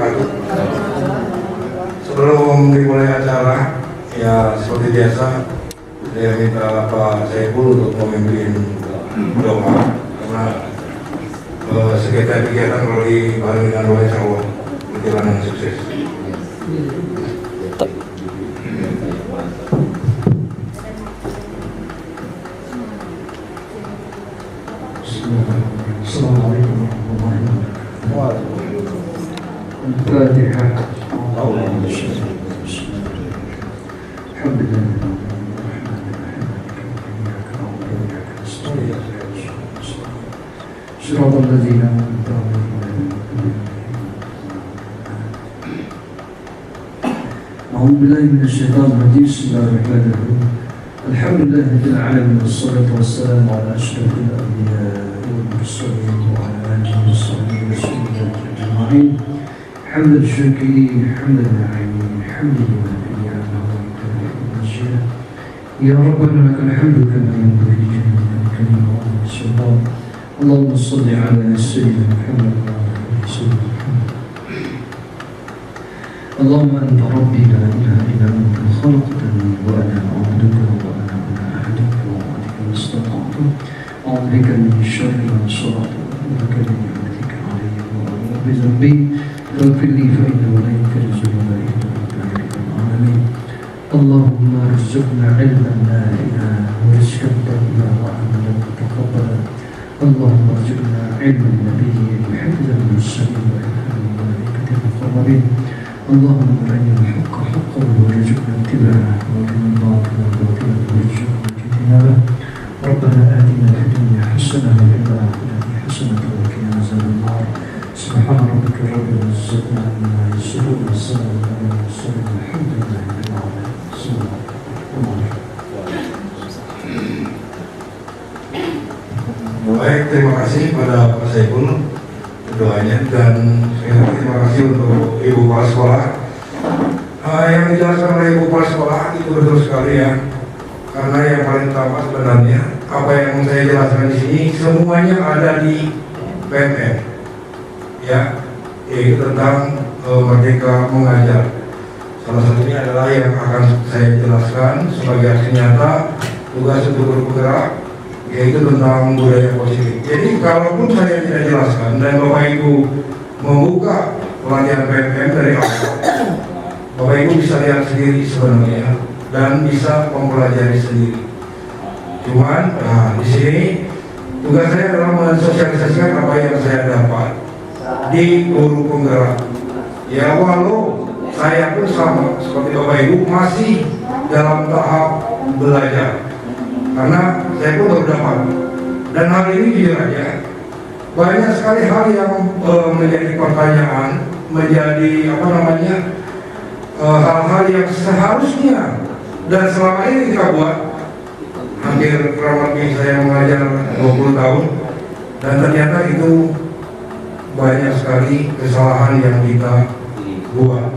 wabarakatuh. Sebelum dimulai acara, ya seperti biasa, saya minta Pak Saiful untuk memimpin doa karena sekitar kegiatan kalau dibantu dengan doa insya Allah berjalan dengan sukses. Assalamualaikum warahmatullahi wabarakatuh. Al-Fatihah. Alhamdulillah. Shiratal ladzina an'amta 'alaihim. A'udzu billahi minasyaitonir rajim. Bismillahirrahmanirrahim. Alhamdulillah rabbil alamin wassalatu wassalamu ala asyrafil anbiya'i wal mursalin wa ala alihi washabbihi wasallam ajma'in. Hamdan syakirin, hamdan na'imin, hamdan lillahi wa hamdan ya Rabbana lakal hamdu kama yanbaghi li jalali wa sultan. Allahumma shalli ala sayyidina Muhammad wa ala alihi wasallam. Allahumma anta rabbi la ilaha illa anta khalaqtani wa ana abduka wa ana ala ahdika wa wa'dika mastata'tu a'udzu bika min syarri ma sana'tu wa bika min ni'matika 'alayya wa a'udzu bi dhanbi faghfir li fa innahu la yaghfiru dhunuba illa anta ya rabbal alamin. Allahumma arzuqna 'ilman nafi'an wa rizqan tayyiban wa 'amalan mutaqabbalan. Allahumma arzuqna 'ilman nabiyyin wa hifdzan mursalin wa ilhaman malaikatil muqarrabin. اللهم أرنا الحق حقا وارزقنا اتباعه وارنا الباطل باطلا وارزقنا اجتنابه. ربنا آتنا في الدنيا حسنة وفي الآخرة حسنة وقنا عذاب النار. سبحان ربك رب العزة عما يصفون والسلام على المرسلين والحمد لله رب العالمين. السلام عليكم. Baik, terima kasih pada Pak Saiful doanya dan terima kasih untuk Ibu Kepala Sekolah. Yang dijelaskan oleh Ibu Kepala Sekolah itu betul sekali ya. Karena yang paling utama sebenarnya apa yang saya jelaskan di sini semuanya ada di PMN, ya, yaitu tentang Merdeka Mengajar. Salah satunya adalah yang akan saya jelaskan sebagai aksi nyata tugas untuk bergerak, yaitu tentang budaya positif. Jadi kalaupun saya tidak jelaskan dan Bapak Ibu membuka pelatihan PMM dari awal, Bapak Ibu bisa lihat sendiri sebenarnya dan bisa mempelajari sendiri. Cuman, di sini tugas saya adalah mensosialisasikan apa yang saya dapat di guru penggerak. Ya, walau saya pun sama seperti Bapak Ibu masih dalam tahap belajar. Karena saya pun baru dapat, dan hari ini jujur aja banyak sekali hal yang menjadi pertanyaan, menjadi hal-hal yang seharusnya dan selama ini kita buat. Hampir kurang lebih saya mengajar 20 tahun dan ternyata itu banyak sekali kesalahan yang kita buat.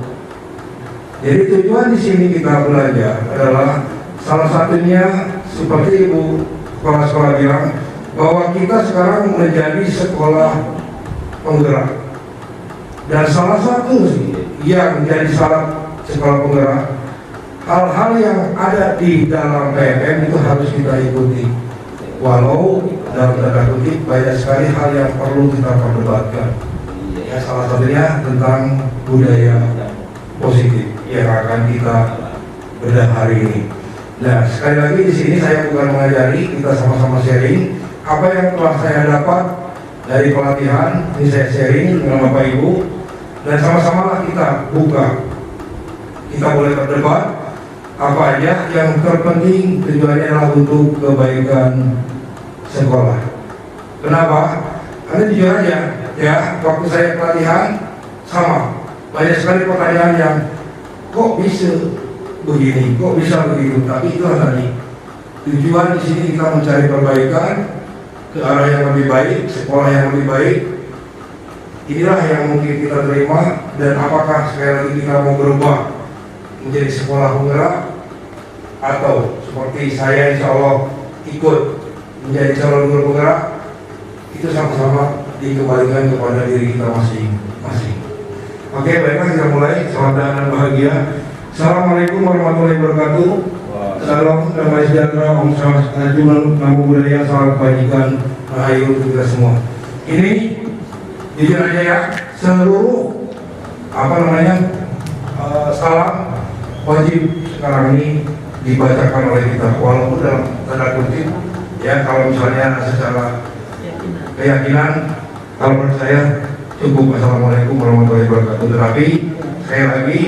Jadi tujuan di sini kita belajar adalah salah satunya seperti Ibu Kepala Sekolah bilang bahwa kita sekarang menjadi sekolah penggerak, dan salah satu yang menjadi syarat sekolah penggerak, hal-hal yang ada di dalam PMM itu harus kita ikuti, walau dalam tanda kutip banyak sekali hal yang perlu kita perdebatkan. Ya, salah satunya tentang budaya positif yang akan kita bedah hari ini. Nah, sekali lagi di sini saya bukan mengajari, kita sama-sama sharing apa yang telah saya dapat dari pelatihan. Ini saya sharing dengan Bapak Ibu dan sama-sama kita buka. Kita boleh berdebat apa aja yang terpenting, tujuannya adalah untuk kebaikan sekolah. Kenapa? Karena jujur aja, ya, waktu saya pelatihan sama banyak sekali pertanyaan yang kok bisa begini, kok bisa begitu. Tapi itu tadi tujuan di sini kita mencari perbaikan ke arah yang lebih baik, sekolah yang lebih baik. Inilah yang mungkin kita terima, dan apakah sekali lagi kita mau berubah menjadi sekolah penggerak atau seperti saya insya Allah ikut menjadi calon guru penggerak, itu sama-sama dikembalikan kepada diri kita masing-masing. Oke, baiklah kita mulai. Selamat datang dan bahagia. Assalamualaikum warahmatullahi wabarakatuh. Salam damai sejahtera, Om Swastiastu, Namo Buddhaya, salam kebajikan, rahayu untuk kita semua. Ini jujur aja ya, seluruh salam wajib sekarang ini dibacakan oleh kita, walaupun dalam tanda kutip ya, kalau misalnya secara keyakinan, kalau menurut saya cukup Assalamualaikum warahmatullahi wabarakatuh. Tetapi sekali lagi,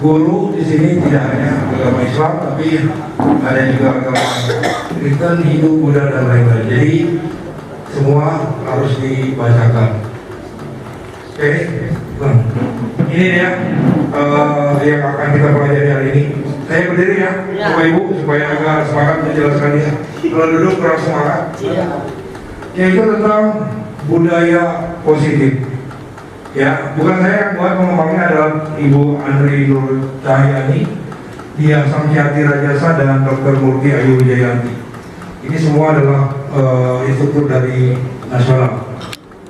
guru di sini tidak hanya agama Islam, tapi ada juga agama Kristen, Hindu, Buddha dan lain-lain. Jadi semua harus dibacakan. Oke, ini dia yang akan kita pelajari hari ini. Saya berdiri ya, Bapak Ibu, supaya agak semangat menjelaskannya. Kalau duduk kurang semangat. Yaitu tentang budaya positif. Ya, bukan saya yang buat, pengembangnya adalah Ibu Andri Nur Cahyani, Dia Samsyati Rajasa, dan Dr. Murti Ayu Wijayanti. Ini semua adalah instruktur dari nasional.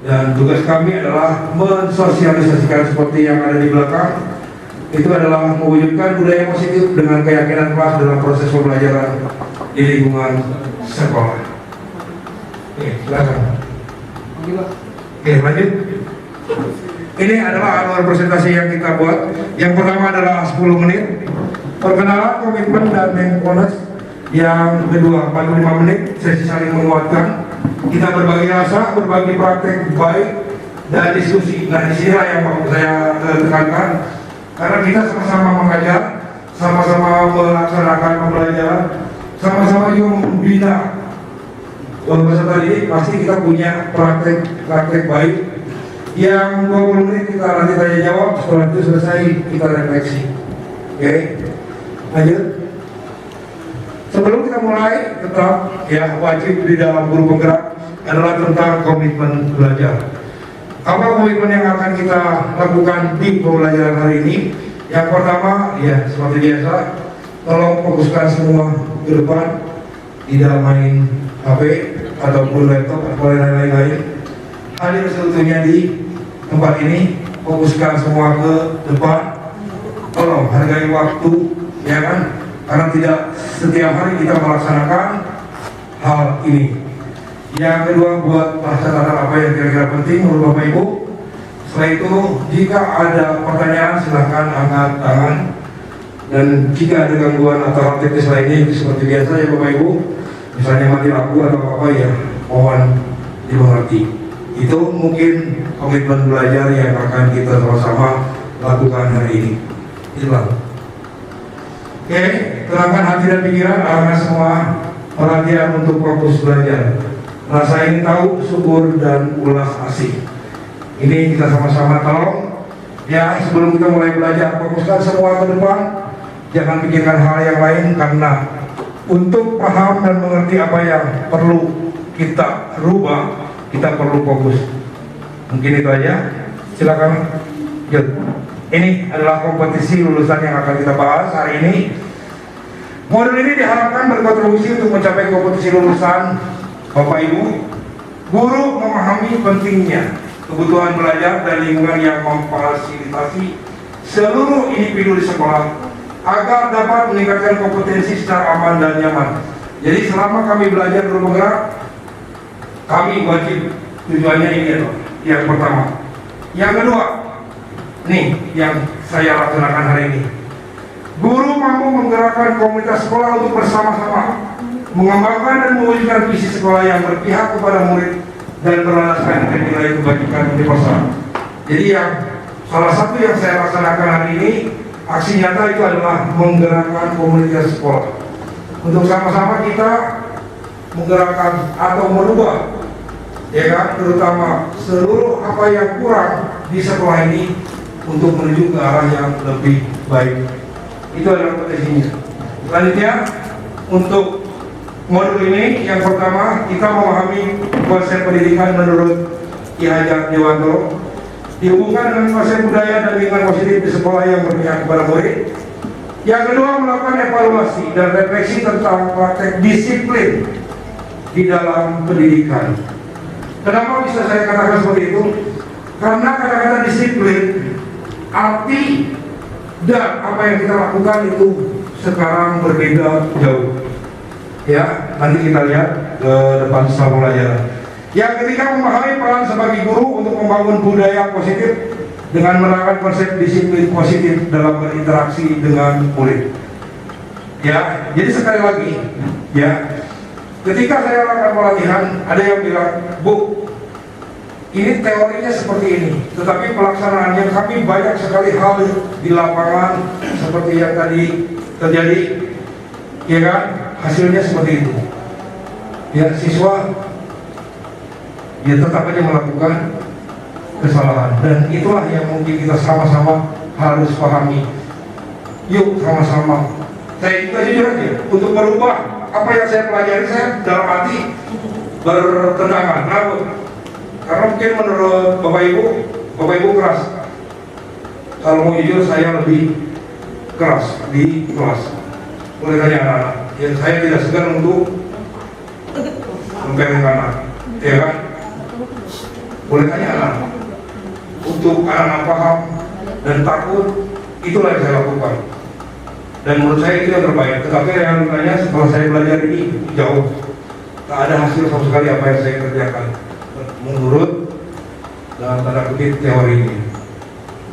Dan tugas kami adalah mensosialisasikan seperti yang ada di belakang. Itu adalah mewujudkan budaya positif dengan keyakinan kelas dalam proses pembelajaran di lingkungan sekolah. Oke, silakan. Oke, lanjut. Ini adalah anual presentasi yang kita buat. Yang pertama adalah 10 menit perkenalan, komitmen, dan mindfulness. Yang kedua 45 menit sesi saling menguatkan. Kita berbagi rasa, berbagi praktek baik, dan diskusi. Nah, disinilah yang mau saya tekankan, karena kita sama-sama mengajar, sama-sama melaksanakan pembelajaran, sama-sama juga membina peserta didik. Pasti kita punya praktek baik. Yang 20 menit kita nanti tanya jawab, setelah itu selesai kita refleksi. Oke, lanjut. Sebelum kita mulai, tetap ya wajib di dalam guru penggerak adalah tentang komitmen belajar. Apa komitmen yang akan kita lakukan di pembelajaran hari ini? Yang pertama, ya seperti biasa, tolong fokuskan semua ke depan, tidak main HP ataupun laptop atau lain-lain. Hadir seutuhnya di tempat ini, fokuskan semua ke depan. Tolong hargai waktu, ya kan? Karena tidak setiap hari kita melaksanakan hal ini. Yang kedua, buat catatan apa yang kira-kira penting menurut Bapak Ibu. Setelah itu, jika ada pertanyaan silahkan angkat tangan. Dan jika ada gangguan atau hal teknis lainnya, itu seperti biasa ya Bapak Ibu, misalnya mati lampu atau apa ya, mohon dimengerti. Itu mungkin komitmen belajar yang akan kita sama-sama lakukan hari ini. Itulah. Oke, tenangkan hati dan pikiran, arahkan semua perhatian untuk fokus belajar. Rasain tahu, syukur, dan ulas asik. Ini kita sama-sama tolong. Ya, sebelum kita mulai belajar, fokuskan semua ke depan. Jangan pikirkan hal yang lain, karena untuk paham dan mengerti apa yang perlu kita rubah, kita perlu fokus. Mungkin itu aja. Silakan. Yuk. Ini adalah kompetisi lulusan yang akan kita bahas hari ini. Modul ini diharapkan berkontribusi untuk mencapai kompetisi lulusan. Bapak Ibu, guru memahami pentingnya kebutuhan belajar dan lingkungan yang memfasilitasi seluruh individu di sekolah agar dapat meningkatkan kompetensi secara aman dan nyaman. Jadi selama kami belajar bergerak, kami wajib, tujuannya ini adalah yang pertama. Yang kedua, nih yang saya laksanakan hari ini, guru mampu menggerakkan komunitas sekolah untuk bersama-sama mengembangkan dan mewujudkan visi sekolah yang berpihak kepada murid dan berlandaskan nilai kebajikan universal. Jadi yang salah satu yang saya laksanakan hari ini, aksi nyata itu adalah menggerakkan komunitas sekolah untuk sama-sama kita menggerakkan atau merubah, ya kan, terutama seluruh apa yang kurang di sekolah ini untuk menuju ke arah yang lebih baik. Itu adalah potensinya. Selanjutnya, untuk modul ini, yang pertama kita memahami konsep pendidikan menurut Ki Hajar Dewanto dihubungkan dengan konsep budaya dan lingkungan positif di sekolah yang berpihak kepada murid. Yang kedua, melakukan evaluasi dan refleksi tentang praktek disiplin di dalam pendidikan. Kenapa bisa saya katakan seperti itu? Karena kata-kata disiplin arti dan apa yang kita lakukan itu sekarang berbeda jauh. Ya, nanti kita lihat ke depan setelah pelajaran. Yang ketika memahami peran sebagai guru untuk membangun budaya positif dengan menerapkan konsep disiplin positif dalam berinteraksi dengan murid. Ya, jadi sekali lagi, ya, ketika saya lakukan pelatihan, ada yang bilang, Bu, ini teorinya seperti ini, tetapi pelaksanaannya kami banyak sekali hal di lapangan seperti yang tadi terjadi, ya kan? Hasilnya seperti itu. Ya, siswa ya tetap aja melakukan kesalahan, dan itulah yang mungkin kita sama-sama harus pahami. Yuk sama-sama. Saya juga jujur aja, untuk merubah apa yang saya pelajari, saya dalam hati bertentangan. Kenapa? Karena mungkin menurut Bapak Ibu keras. Kalau mau jujur, saya lebih keras di kelas. Boleh tanya anak-anak. Ya, saya tidak segan untuk mempeleng anak, ya kan? Boleh tanya anak. Untuk anak-anak paham dan takut, itulah yang saya lakukan. Dan menurut saya itu yang terbaik. Tetapi realitanya setelah saya belajar ini jauh, tak ada hasil sama sekali apa yang saya kerjakan. Menurut dalam tanda kutip teori ini,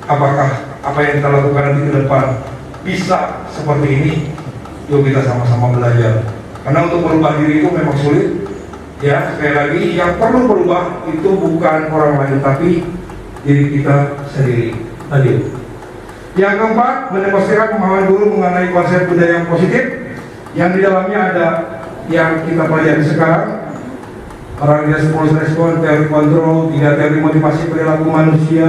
apakah apa yang kita lakukan nanti ke depan bisa seperti ini? Yuk kita sama-sama belajar. Karena untuk merubah diri itu memang sulit. Ya, sekali lagi yang perlu berubah itu bukan orang lain, tapi diri kita sendiri. Lanjut. Yang keempat, mendemonstrasikan pemahaman guru mengenai konsep budaya yang positif, yang di dalamnya ada yang kita pelajari sekarang, organisasi respon, teori kontrol, 3 teori motivasi perilaku manusia,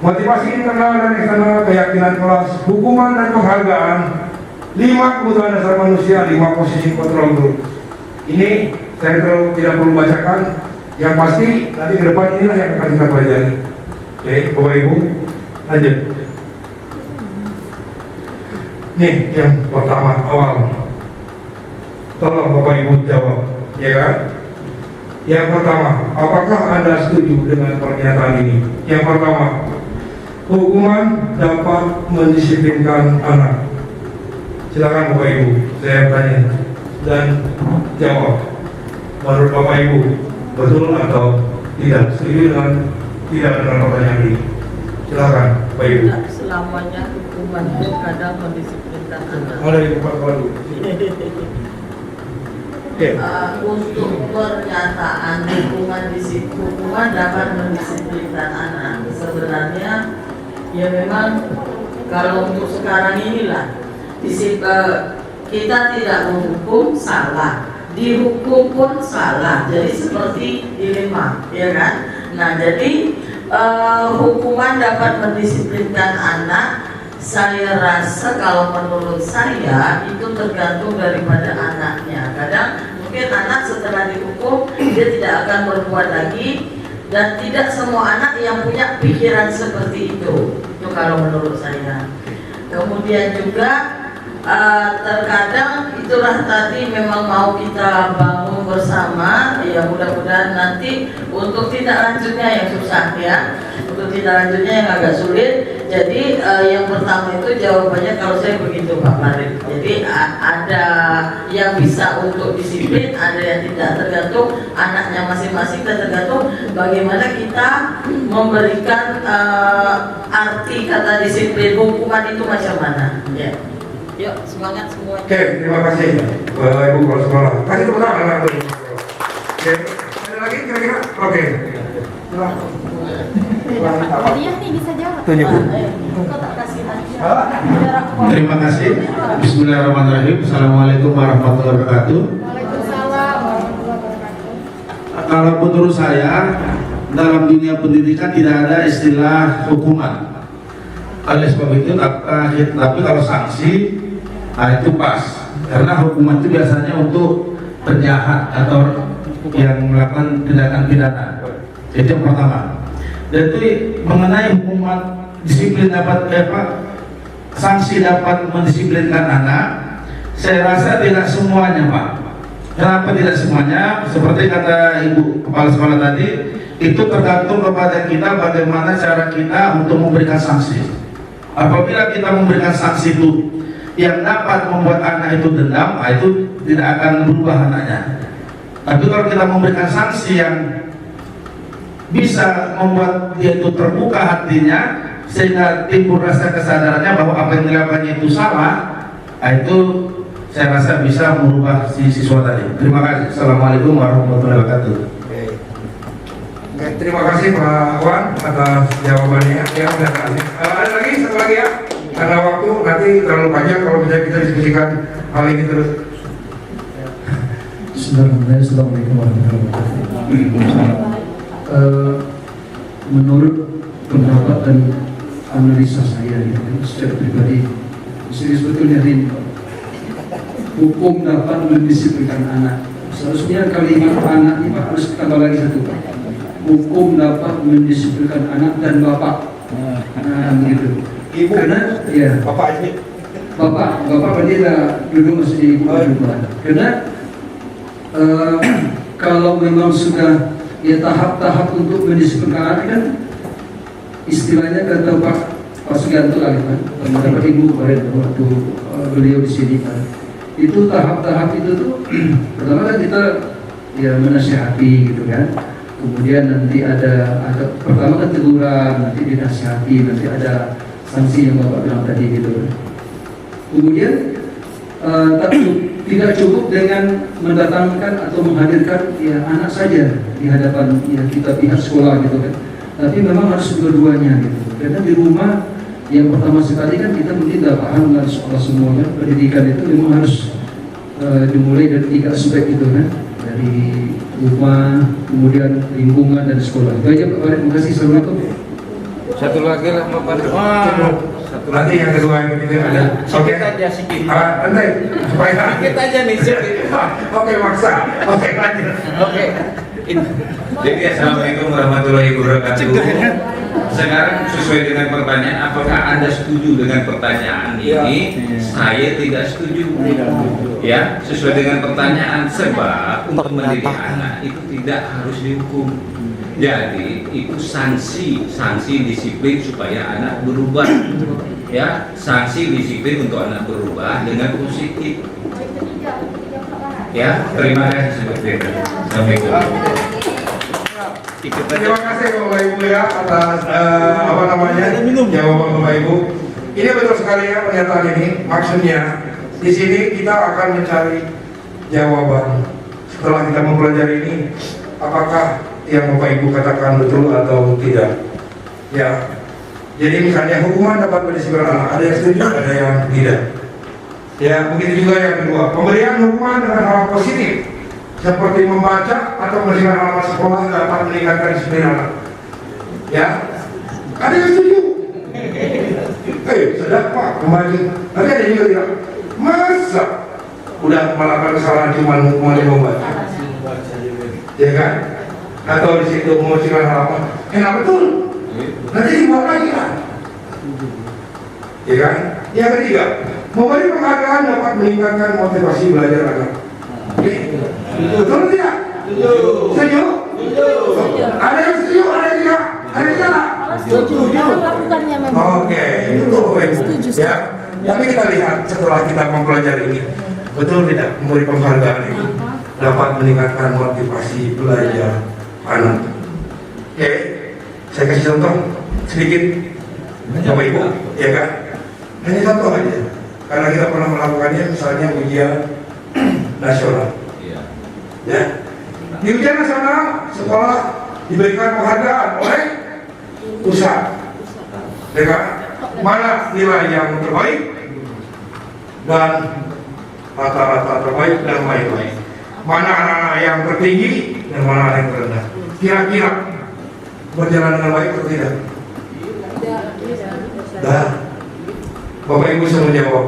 motivasi internal dan eksternal, keyakinan kelas, hukuman dan penghargaan, 5 kebutuhan dasar manusia, 5 posisi kontrol grup. Ini saya tidak perlu bacakan, yang pasti nanti ke depan inilah yang akan kita pelajari. Oke, Bapak Ibu, lanjut. Nih yang pertama awal, tolong Bapak Ibu jawab, ya kan? Yang pertama, apakah Anda setuju dengan pernyataan ini? Yang pertama, hukuman dapat mendisiplinkan anak. Silakan Bapak Ibu, saya tanya dan jawab. Menurut Bapak Ibu, betul atau tidak? Setuju dengan tidak dengan pertanyaan ini? Silakan Bapak Ibu. Selamanya hukuman itu kadang mendisiplinkan anak. Ada yang Pak Walu. Untuk pernyataan hukuman dapat mendisiplinkan anak, sebenarnya ya memang kalau untuk sekarang inilah kita tidak menghukum salah, dihukum pun salah, jadi seperti dilema, ya kan? Nah, jadi hukuman dapat mendisiplinkan anak. Saya rasa kalau menurut saya itu tergantung daripada anaknya. Kadang mungkin anak setelah dihukum dia tidak akan berbuat lagi, dan tidak semua anak yang punya pikiran seperti itu. Itu kalau menurut saya. Kemudian juga terkadang itulah tadi memang mau kita bangun bersama, ya mudah-mudahan nanti untuk tindak lanjutnya yang susah ya, untuk tindak lanjutnya yang agak sulit. Jadi yang pertama itu jawabannya kalau saya begitu Pak Farid. Jadi ada yang bisa untuk disiplin, ada yang tidak, tergantung anaknya masing-masing dan tergantung bagaimana kita memberikan arti kata disiplin. Hukuman itu macam mana ya. Yuk, semangat semua. Oke, terima kasih Bapak Ibu Kepala Sekolah. Kasih tepuk tangan anak Ibu. Oke, ada lagi kira-kira? Oke. Dia nih bisa jawab. Tunjuk. Terima kasih. Bismillahirrahmanirrahim. Assalamualaikum warahmatullahi wabarakatuh. Waalaikumsalam warahmatullahi wabarakatuh. Kalau menurut saya, dalam dunia pendidikan tidak ada istilah hukuman. Oleh sebab itu, tapi kalau sanksi, itu pas. Karena hukuman itu biasanya untuk penjahat atau yang melakukan tindakan pidana. Itu yang pertama. Dan itu mengenai hukuman disiplin dapat sanksi dapat mendisiplinkan anak, saya rasa tidak semuanya Pak. Kenapa tidak semuanya? Seperti kata Ibu Kepala Sekolah tadi, itu tergantung kepada kita bagaimana cara kita untuk memberikan sanksi. Apabila kita memberikan sanksi itu yang dapat membuat anak itu dendam, itu tidak akan berubah anaknya. Tapi kalau kita memberikan sanksi yang bisa membuat dia itu terbuka hatinya sehingga timbul rasa kesadarannya bahwa apa yang dilakukannya itu salah, itu saya rasa bisa merubah si siswa tadi. Terima kasih. Assalamualaikum warahmatullahi wabarakatuh. Oke, terima kasih Pak Wan atas jawabannya. Ya, terima kasih. Ada lagi satu lagi ya. Karena waktu nanti terlalu panjang kalau misalnya kita diskusikan hal ini terus. Assalamualaikum warahmatullahi wabarakatuh. Menurut pendapat dan analisa saya secara pribadi, sebetulnya ini hukum dapat mendisiplinkan anak. Seharusnya kalimat anak ini harus tambah lagi satu. Hukum dapat mendisiplinkan anak dan bapak. Gitu. Ibu. Karena ya. Bapak ini. Bapak dia dulu masih di ibu juga. Karena kalau memang sudah ya tahap-tahap untuk mendisiplinkan anak kan istilahnya kata Pak Sugianto lagi kan, dapat ibu kemarin waktu beliau di sini kan. Itu tahap-tahap itu tuh pertama kan kita ya menasihati gitu kan, kemudian nanti ada pertama kan teguran, nanti dinasihati, nanti ada sanksi yang Bapak bilang tadi gitu. Kemudian tidak cukup dengan mendatangkan atau menghadirkan ya anak saja di hadapan ya kita pihak sekolah gitu kan, tapi memang harus dua-duanya gitu. Karena di rumah yang pertama sekali kan kita mungkin tidak paham dengan sekolah semua kan, pendidikan itu memang harus dimulai dari 3 aspek itu kan, dari rumah, kemudian lingkungan dan sekolah. Itu aja Pak Farid, terima kasih. Assalamualaikum. Satu lagi lah Pak Farid. Satu Nanti yang kedua yang ketiga ada. Oke. aja sikit. Nanti supaya Sikit aja nih sikit. Oke, maksa. Oke, lanjut. Oke. Jadi assalamualaikum warahmatullahi wabarakatuh. Sekarang sesuai dengan pertanyaan, apakah Anda setuju dengan pertanyaan ini? Saya tidak setuju. Ya, sesuai dengan pertanyaan, sebab untuk mendidik anak itu tidak harus dihukum. Jadi itu sanksi disiplin supaya anak berubah. Ya, sanksi disiplin untuk anak berubah dengan positif. Ya, terima kasih seperti itu. Assalamualaikum. Terima kasih Bapak Ibu ya atas jawaban Bapak Ibu. Ini betul sekali ya pernyataan ini. Maksudnya di sini kita akan mencari jawaban setelah kita mempelajari ini, apakah yang Bapak Ibu katakan betul atau tidak. Ya. Jadi misalnya hukuman dapat berdisiplinkan anak, ada yang setuju, ada yang tidak. Ya, begitu juga yang kedua, pemberian hukuman dengan hal positif seperti membaca atau membersihkan halaman sekolah dapat meningkatkan disiplin anak. Ya, ada yang setuju. Sedap Pak, kembali. Tapi ada juga tidak. Masa udah melakukan kesalahan cuma hukumannya membaca, ya kan? Atau di situ membersihkan halaman, enak betul. Nanti dibuat lagi kan? Ya kan? Yang ketiga, memberi penghargaan dapat meningkatkan motivasi belajar anak. Betul tidak? Setuju? Ada yang setuju, ada yang tidak? Ada yang tidak? Setuju. Lakukannya memang. Oke, itu ya. Tapi kita lihat setelah kita mempelajari ini, betul tidak memberi penghargaan ini dapat meningkatkan motivasi belajar anak. Oke, saya kasih contoh sedikit, Bapak Ibu, ya kan? Hanya contoh aja, karena kita pernah melakukannya, misalnya ujian nasional. Ya, di ujian nasional sekolah diberikan penghargaan oleh pusat, ya kan? Mana nilai yang terbaik dan rata-rata terbaik dan lain-lain. Mana anak-anak yang tertinggi dan mana anak yang terendah. Kira-kira berjalan dengan baik atau tidak? Dah, Bapak Ibu bisa menjawab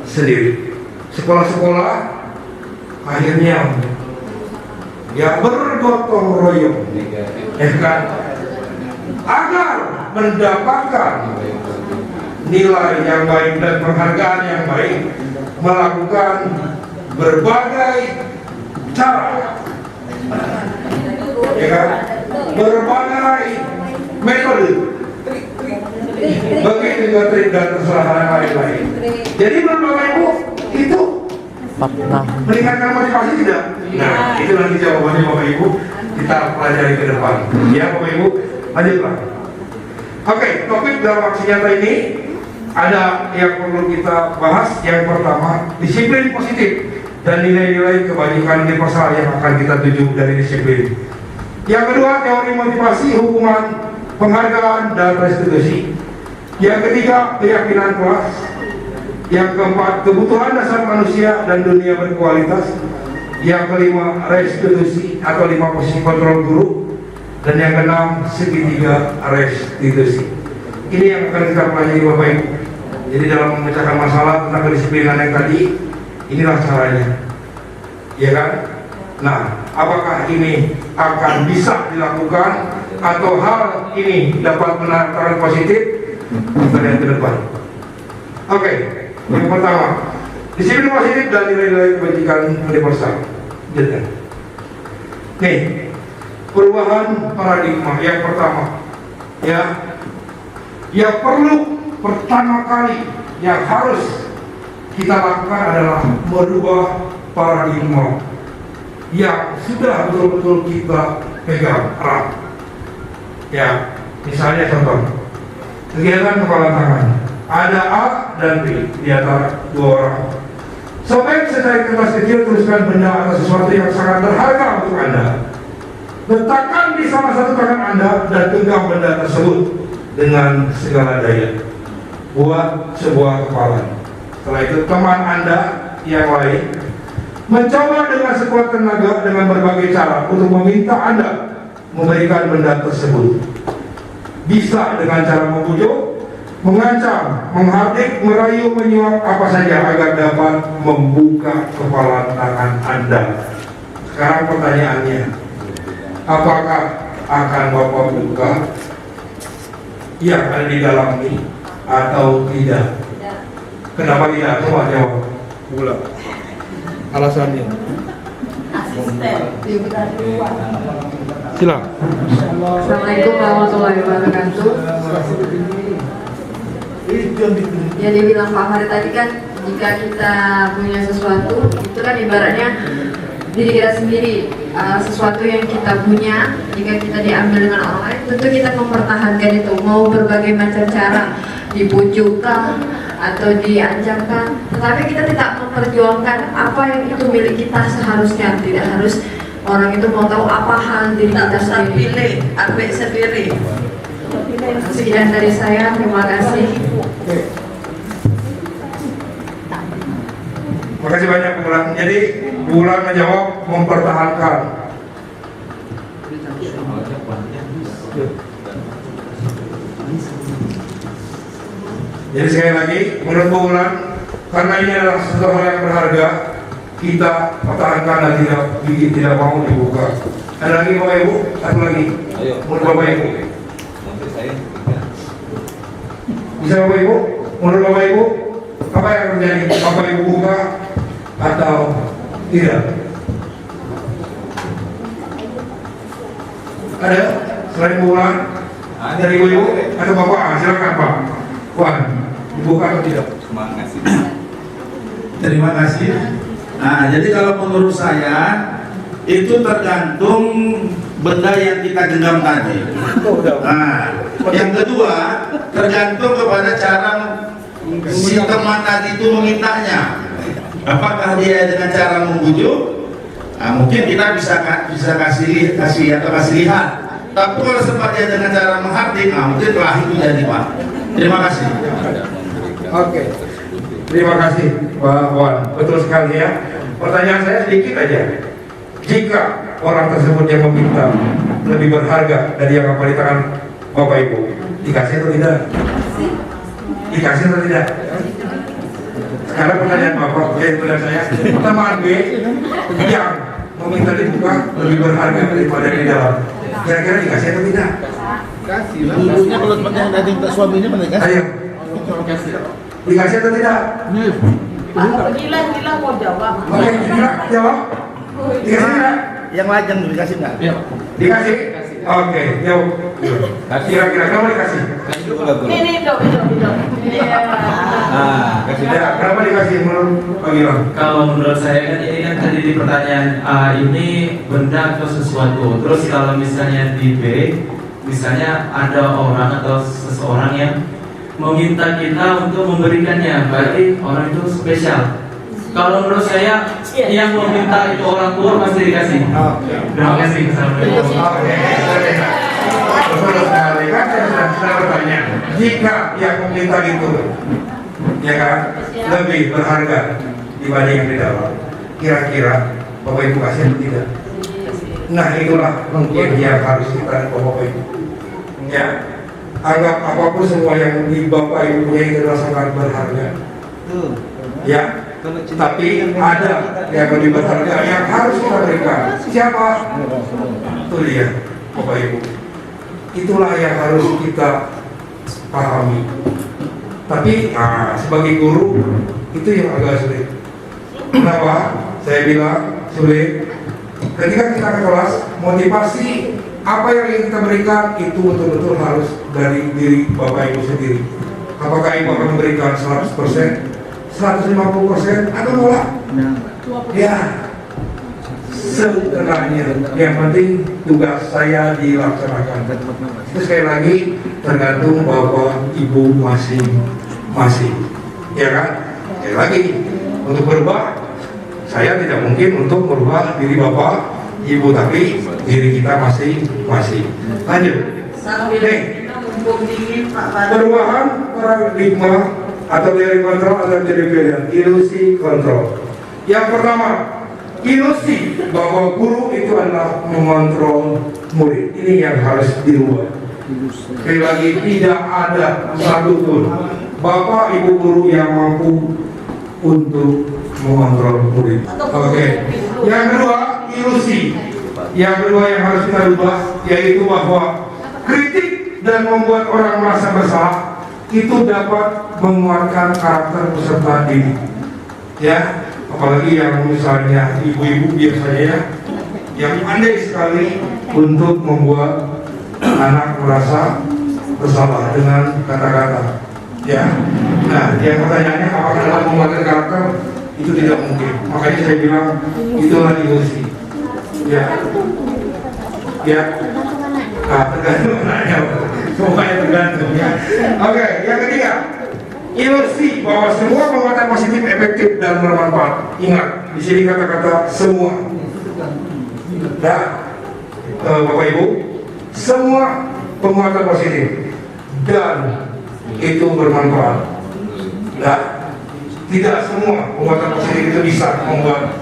sendiri. Sekolah-sekolah akhirnya ya bergotong royong, ya kan, agar mendapatkan nilai yang baik dan penghargaan yang baik, melakukan berbagai cara, ya kan, berbagai metode. Begitu juga trik dan terserah yang lain-lain. Jadi menurut Bapak Ibu itu meningkatkan motivasi tidak? Nah, itu nanti jawabannya Bapak Ibu kita pelajari ke depan. Ya Bapak Ibu, lanjutlah. Oke, topik dalam aksi nyata ini ada yang perlu kita bahas. Yang pertama, disiplin positif dan nilai-nilai kebajikan universal yang akan kita tuju dari disiplin. Yang kedua, teori motivasi, hukuman, penghargaan, dan restitusi. Yang ketiga, keyakinan kelas. Yang keempat, kebutuhan dasar manusia dan dunia berkualitas. Yang kelima, restitusi atau 5 posisi kontrol guru. Dan yang keenam, segitiga restitusi. Ini yang akan kita pelajari Bapak Ibu. Jadi dalam memecahkan masalah tentang kedisiplinan yang tadi, inilah caranya, ya kan? Nah, apakah ini akan bisa dilakukan atau hal ini dapat menandakan positif? Kita lihat ke depan. Oke, yang pertama, disiplin positif dan nilai-nilai kebajikan universal. Jadi, nih, perubahan paradigma yang pertama, ya, yang perlu pertama kali yang harus kita lakukan adalah merubah paradigma yang sudah betul-betul kita pegang erat. Ya, misalnya contoh kegiatan kepala tangan, ada A dan B di antara 2 orang. Sobek secari kertas kecil, tuliskan benda atau sesuatu yang sangat berharga untuk Anda. Letakkan di salah satu tangan Anda dan genggam benda tersebut dengan segala daya. Buat sebuah kepalan. Setelah itu teman Anda yang lain mencoba dengan sekuat tenaga dengan berbagai cara untuk meminta Anda memberikan benda tersebut. Bisa dengan cara membujuk, mengancam, menghardik, merayu, menyuap, apa saja agar dapat membuka kepalan tangan Anda. Sekarang pertanyaannya, apakah akan Bapak buka yang ada di dalam ini atau tidak? Kenapa tidak? Coba jawab. Pula. Alasannya. Asisten. Silakan. Assalamualaikum warahmatullahi wabarakatuh. Yang dibilang Pak Farid tadi kan, jika kita punya sesuatu, itu kan ibaratnya diri kita sendiri. Sesuatu yang kita punya, jika kita diambil dengan orang lain, tentu kita mempertahankan itu, mau berbagai macam cara, dibujukkan atau diancamkan, tetapi kita tidak memperjuangkan apa yang itu milik kita seharusnya. Tidak harus orang itu mau tahu apa hal diri kita sendiri. Pilih, ambil sendiri. Sekian dari saya, terima kasih. Terima kasih banyak Bu Bulan. Jadi Bu Bulan menjawab mempertahankan. Jadi sekali lagi, menurut Bu Bulan, karena ini adalah sesuatu hal yang berharga, kita pertahankan dan tidak mau dibuka. Ada lagi Bapak Ibu? Satu lagi. Menurut Bapak Ibu? Bisa Bapak Ibu? Menurut Bapak Ibu, apa yang terjadi? Bapak Ibu buka atau tidak? Ada? Selain Bu Bulan? Dari Ibu Ibu? Atau Bapak? Silakan Pak. Wan, dibuka atau tidak? Terima kasih. Nah, jadi kalau menurut saya itu tergantung benda yang kita genggam tadi. Nah, yang kedua tergantung kepada cara si teman tadi itu memintanya. Apakah dia dengan cara membujuk? Nah, mungkin kita bisa kasih lihat. Tapi kalau sempat dia dengan cara menghardik, mungkin telah itu jadi Pak. Terima kasih. Oke. Terima kasih Pak Wan. Betul sekali ya. Pertanyaan saya sedikit aja. Jika orang tersebut yang meminta lebih berharga dari yang apa di tangan Bapak Ibu, dikasih atau tidak? Dikasih atau tidak? Sekarang pertanyaan Bapak, pertanyaan saya, teman B yang meminta dibuka lebih berharga daripada di dalam, kira-kira dikasih atau tidak? Dulunya kalau tempatnya ada minta suaminya mana kan? Ayo, dikasih atau tidak? Gila mau jawab. Oke, jawab. Dikasih tidak? Yang lajang dikasih nggak? Dikasih. Oke, jauh. Kira-kira kamu dikasih? Kasih dulu lah, Guru. Ini dok. Ah, kasih dulu. Ya, kenapa dikasih menurut Pak Gilang? Kalau menurut saya kan ini kan tadi di pertanyaan ini benda atau sesuatu. Terus kalau misalnya di B, misalnya ada orang atau seseorang yang meminta kita untuk memberikannya, berarti orang itu spesial. Kalau menurut saya yang meminta itu orang tua pasti dikasih. Terima kasih. Assalamualaikum. Oke, betul sekali. Kan saya sudah bertanya, jika yang meminta itu, ya kan, lebih berharga dibanding yang di dalam, kira-kira Bapak Ibu kasih atau tidak? Nah, itulah mungkin yang harus kita Bapak Ibu. Ya, anggap apapun semua yang di Bapak Ibu punya itu adalah sangat berharga. Ya, tapi ada yang lebih berharga yang harus kita berikan. Siapa? Itu dia, Bapak Ibu. Itulah yang harus kita pahami. Tapi sebagai guru itu yang agak sulit. Kenapa? Saya bilang sulit. Ketika kita ke kelas, motivasi apa yang ingin kita berikan itu betul-betul harus dari diri Bapak Ibu sendiri. Apakah Ibu akan memberikan 100%, 150% atau nolak? Ya, sebenarnya yang penting tugas saya dilaksanakan. Itu sekali lagi tergantung Bapak Ibu masing-masing. Ya kan? Sekali lagi untuk berubah, saya tidak mungkin untuk merubah diri Bapak Ibu, tapi diri kita masing-masing. Lanjut. Sambil mumpung dingin Pak Badi. Perubahan paradigma atau teori kontrol atau teori pilihan, ilusi kontrol. Yang pertama, ilusi bahwa guru itu adalah mengontrol murid. Ini yang harus dirubah. Sekali lagi, tidak ada satupun Bapak Ibu guru yang mampu untuk mengontrol murid. Oke. Yang kedua, ilusi. Yang kedua yang harus kita rubah yaitu bahwa kritik dan membuat orang merasa bersalah itu dapat menguatkan karakter peserta didik. Ya, apalagi yang misalnya ibu-ibu biasanya yang pandai sekali untuk membuat anak merasa bersalah dengan kata-kata. Ya, nah yang pertanyaannya apakah dapat menguatkan karakter? Itu tidak mungkin. Makanya saya bilang itulah ilusi. Ya, tergantung nanya. Semuanya tergantung ya. Oke, yang ketiga, ilusi bahwa semua penguatan positif efektif dan bermanfaat. Ingat, di sini kata-kata semua. Nah, Bapak Ibu, semua penguatan positif dan itu bermanfaat. Nah, tidak semua penguatan positif itu bisa membuat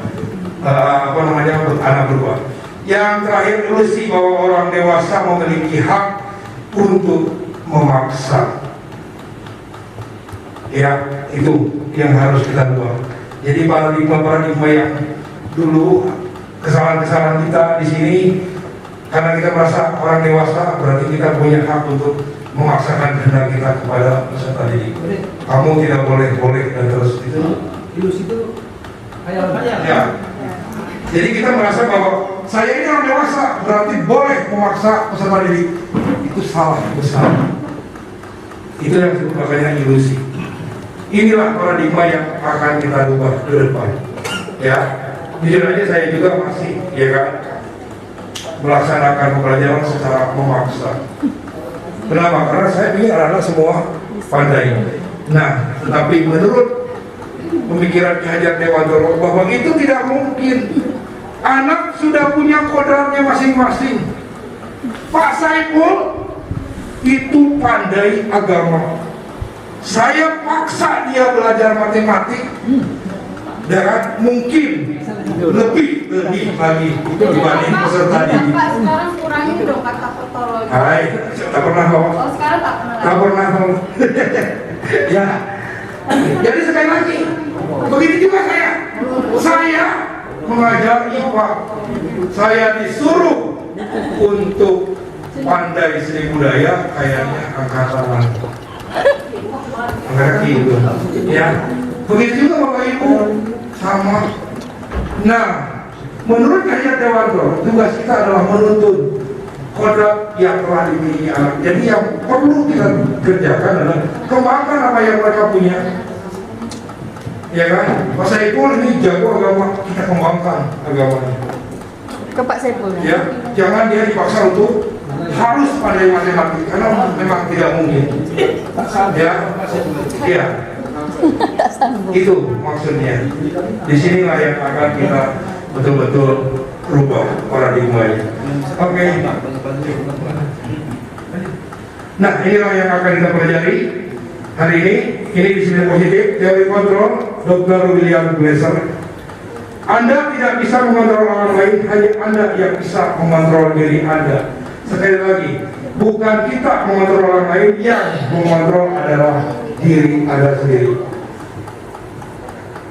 anak berubah. Yang terakhir, ilusi bahwa orang dewasa memiliki hak untuk memaksa. Ya, itu yang harus kita buat. Jadi paradigma yang dulu kesalahan-kesalahan kita di sini karena kita merasa orang dewasa berarti kita punya hak untuk memaksakan kehendak kita kepada peserta didik. Kamu tidak boleh dan terus itu. Ilusi itu khayal-khayal. Ya. Jadi kita merasa bahwa saya ini orang dewasa berarti boleh memaksa peserta didik. Itu salah besar. Itu yang makanya ilusi. Inilah paradigma yang akan kita rubah ke depan. Ya, jujur aja saya juga masih, ya kan, melaksanakan pembelajaran secara memaksa. Kenapa? Karena saya ingin anak-anak semua pandai. Nah, tetapi menurut pemikiran Ki Hajar Dewantoro bahwa itu tidak mungkin. Anak sudah punya kodratnya masing-masing. Pak Saiful itu pandai agama. Saya paksa dia belajar matematik, dan mungkin lebih lagi dibanding peserta didik. Pak, sekarang kurangin dong kata patologi. Hai, tak pernah kok. Oh, sekarang tak pernah. Tak pernah kok. Ya. Jadi sekali lagi, begitu juga saya mengajar IPA. Saya disuruh untuk pandai seni budaya, kayaknya angkatan ngerti itu. Ya, begitu juga Bapak Ibu sama. Nah, menurut Ki Hajar Dewantoro, tugas kita adalah menuntun kodrat yang telah dimiliki anak. Jadi yang perlu kita kerjakan adalah kembangkan apa yang mereka punya. Ya kan? Pak Saiful ini jago agama, kita kembangkan agamanya. Ke Pak Saiful Ya, jangan dia dipaksa untuk harus pandai matematik karena memang tidak mungkin. Ya, ya. Itu maksudnya. Di sinilah yang akan kita betul-betul rubah paradigmanya. Oke. Nah, inilah yang akan kita pelajari hari ini. Ini disiplin positif, teori kontrol, Dr. William Glasser. Anda tidak bisa mengontrol orang lain, hanya Anda yang bisa mengontrol diri Anda. Sekali lagi, bukan kita mengontrol orang lain, yang mengontrol adalah diri Anda sendiri.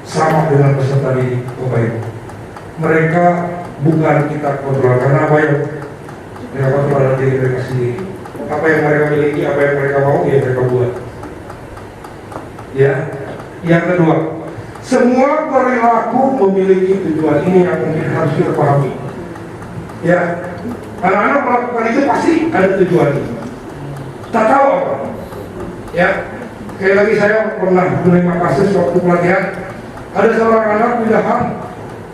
Sama dengan peserta didik, Bapak Ibu. Mereka bukan kita kontrol, karena apa yang mereka kontrol adalah diri mereka sendiri. Apa yang mereka miliki, apa yang mereka mau, ya mereka buat. Ya, yang kedua, semua perilaku memiliki tujuan. Ini yang mungkin harus kita pahami. Ya, anak-anak melakukan itu pasti ada tujuan. Tak tahu apa. Ya, sekali lagi saya pernah menerima kasus waktu pelatihan. Ada seorang anak pindahan,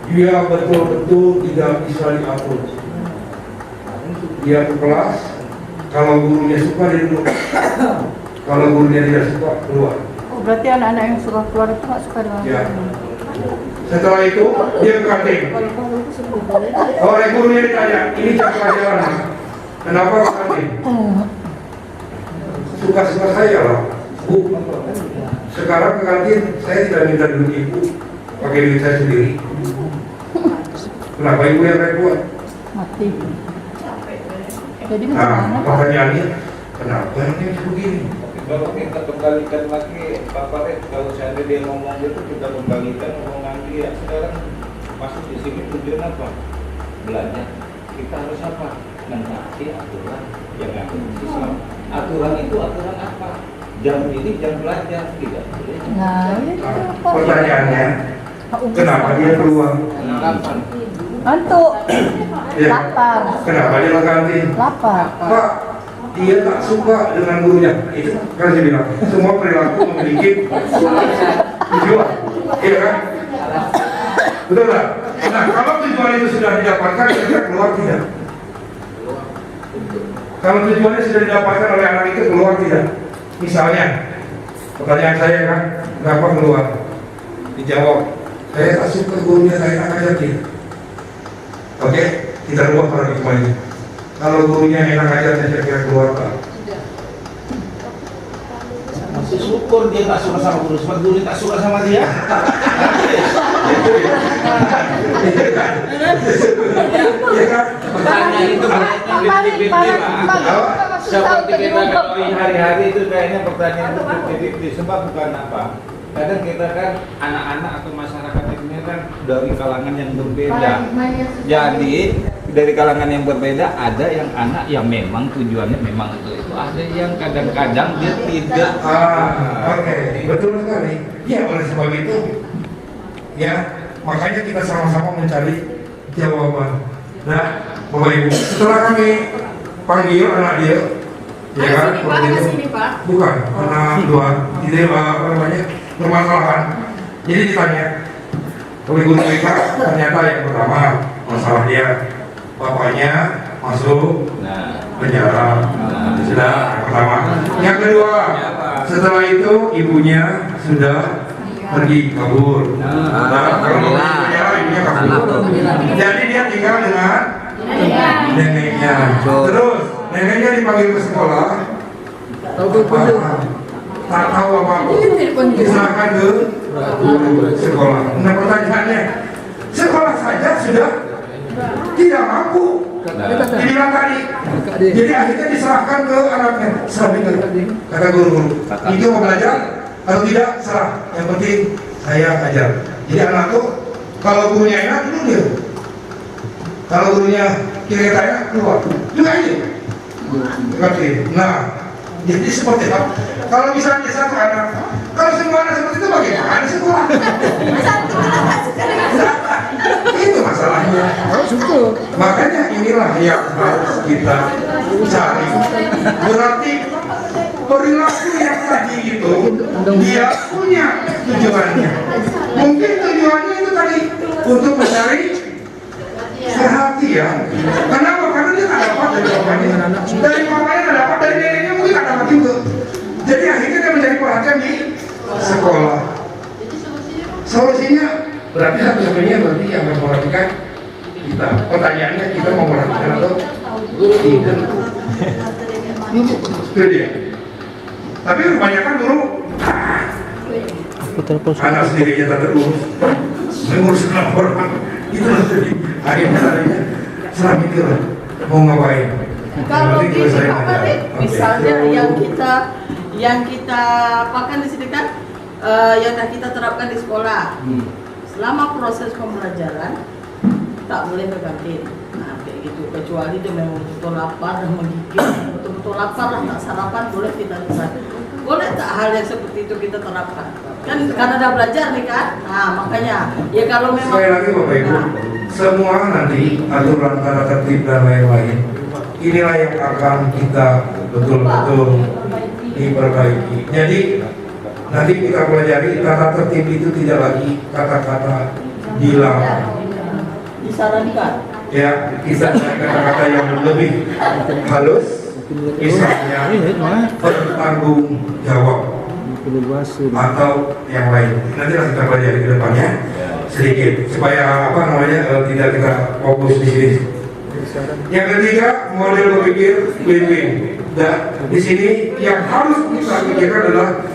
dia betul-betul tidak bisa diatur. Dia ke kelas, kalau gurunya suka dia duduk, kalau gurunya tidak suka keluar. Berarti anak-anak yang suka keluar itu nggak suka dengan Ya. Setelah itu dia ke kantin. Oleh gurunya ditanya, ini jam pelajaran, kenapa ke kantin? Suka-suka saya lah, Bu. Sekarang ke kantin saya tidak minta duduk ibu, pakai duit saya sendiri. Kenapa ibu yang repot? mati. Jadi Nah, pertanyaannya, kenapa yang begini? Kalau kita kembalikan lagi Pak Farid, kalau seandainya dia ngomong gitu, kita kembalikan omongan dia. Sekarang masuk di sini tujuan apa? Belajar. Kita harus apa? Menaati aturan yang ada di Islam. Aturan itu aturan apa? Jam ini jam belajar, tidak boleh. Nah, itu apa? Pertanyaannya, kenapa dia keluar? Kapan? Ngantuk. Ya. Lapar. Kenapa dia ke kantin? Lapar. Pak, dia tak suka dengan gurunya. Itu kan saya bilang, semua perilaku memiliki tujuan. Iya kan? Betul tak? Nah, kalau tujuan itu sudah didapatkan, kira-kira keluar tidak? Kalau tujuannya sudah didapatkan oleh anak itu, keluar tidak? Misalnya, pertanyaan saya kan, kenapa keluar? Dijawab, saya tak suka gurunya, saya tak ajakin. Oke, kita rubah paradigmanya. Kalau gurunya enak aja, saya kira keluar tak? Masih syukur dia tak suka sama guru, sebab guru tak suka sama dia. Iya kan? Pertanyaan itu banyaknya 50-50, Pak. Seperti kita ketahui hari-hari itu kayaknya pertanyaan itu 50-50. Sebab bukan apa? Kadang kita kan anak-anak atau masyarakat ini kan dari kalangan yang berbeda. Jadi dari kalangan yang berbeda ada yang anak yang memang tujuannya memang itu. Ada yang kadang-kadang dia tidak. Oke, betul sekali. Ya, oleh sebab itu, ya makanya kita sama-sama mencari jawaban. Nah, Bapak Ibu, setelah kami panggil anak dia, ya kan? Ada sini, Pak, ada sini, Pak. Bukan, karena dua ide apa namanya permasalahan. Jadi ditanya oleh guru mereka, ternyata yang pertama masalah dia bapaknya masuk penjara, sudah yang pertama. Yang kedua, setelah itu ibunya sudah pergi kabur. Nah, kalau penjara ibunya kabur. Jadi dia tinggal dengan neneknya. Terus neneknya dipanggil ke sekolah. Tak tahu apa-apa. Diserahkan ke sekolah. Nah, pertanyaannya, sekolah saja sudah tidak mampu. Dibilang tadi. Jadi akhirnya diserahkan ke anaknya. Kata guru-guru, itu mau belajar atau tidak salah. Yang penting saya ajar. Jadi anak tuh kalau gurunya enak itu dia. Kalau gurunya kira-kira enak keluar. Juga aja. Nah, jadi seperti apa? Kalau misalnya satu anak, kalau semua anak seperti itu bagaimana sekolah? Itu masalahnya. Makanya inilah inilah yang harus kita cari. Berarti perilaku yang tadi itu dia punya tujuannya. Mungkin tujuannya itu tadi untuk mencari perhatian. Kenapa? Karena dia tak dapat dari bapaknya, dari mamanya tak dapat, dari neneknya mungkin tak dapat juga. Jadi akhirnya dia mencari perhatian di sekolah. Solusinya berarti satu-satunya berarti yang memperhatikan kita. Pertanyaannya kita mau memperhatikan atau tidak? Itu dia. Tapi kebanyakan dulu anak sendirinya tak terurus, menguruskan orang itu tadi. Akhirnya setelah mikir mau ngapain? Kalau di misalnya yang kita apakan di sini kan, yang kita terapkan di sekolah, selama proses pembelajaran tak boleh ke kantin. Nah, kayak gitu. Kecuali dia memang betul lapar dan menggigil, betul-betul lapar lah, tak sarapan boleh kita pesan. Boleh tak hal yang seperti itu kita terapkan? Kan karena udah belajar nih kan. Nah, makanya ya kalau memang sekali lagi Bapak Ibu, semua nanti aturan tata tertib dan lain-lain inilah yang akan kita betul-betul diperbaiki. Jadi nanti kita pelajari tata tertib itu tidak lagi kata-kata dilarang, disarankan. Ya, kita cari kata-kata yang lebih halus, misalnya bertanggung jawab atau yang lain. Nanti kita pelajari ke depannya sedikit supaya tidak kita fokus di sini. Yang ketiga, model berpikir win-win. Dan di sini yang harus kita pikirkan adalah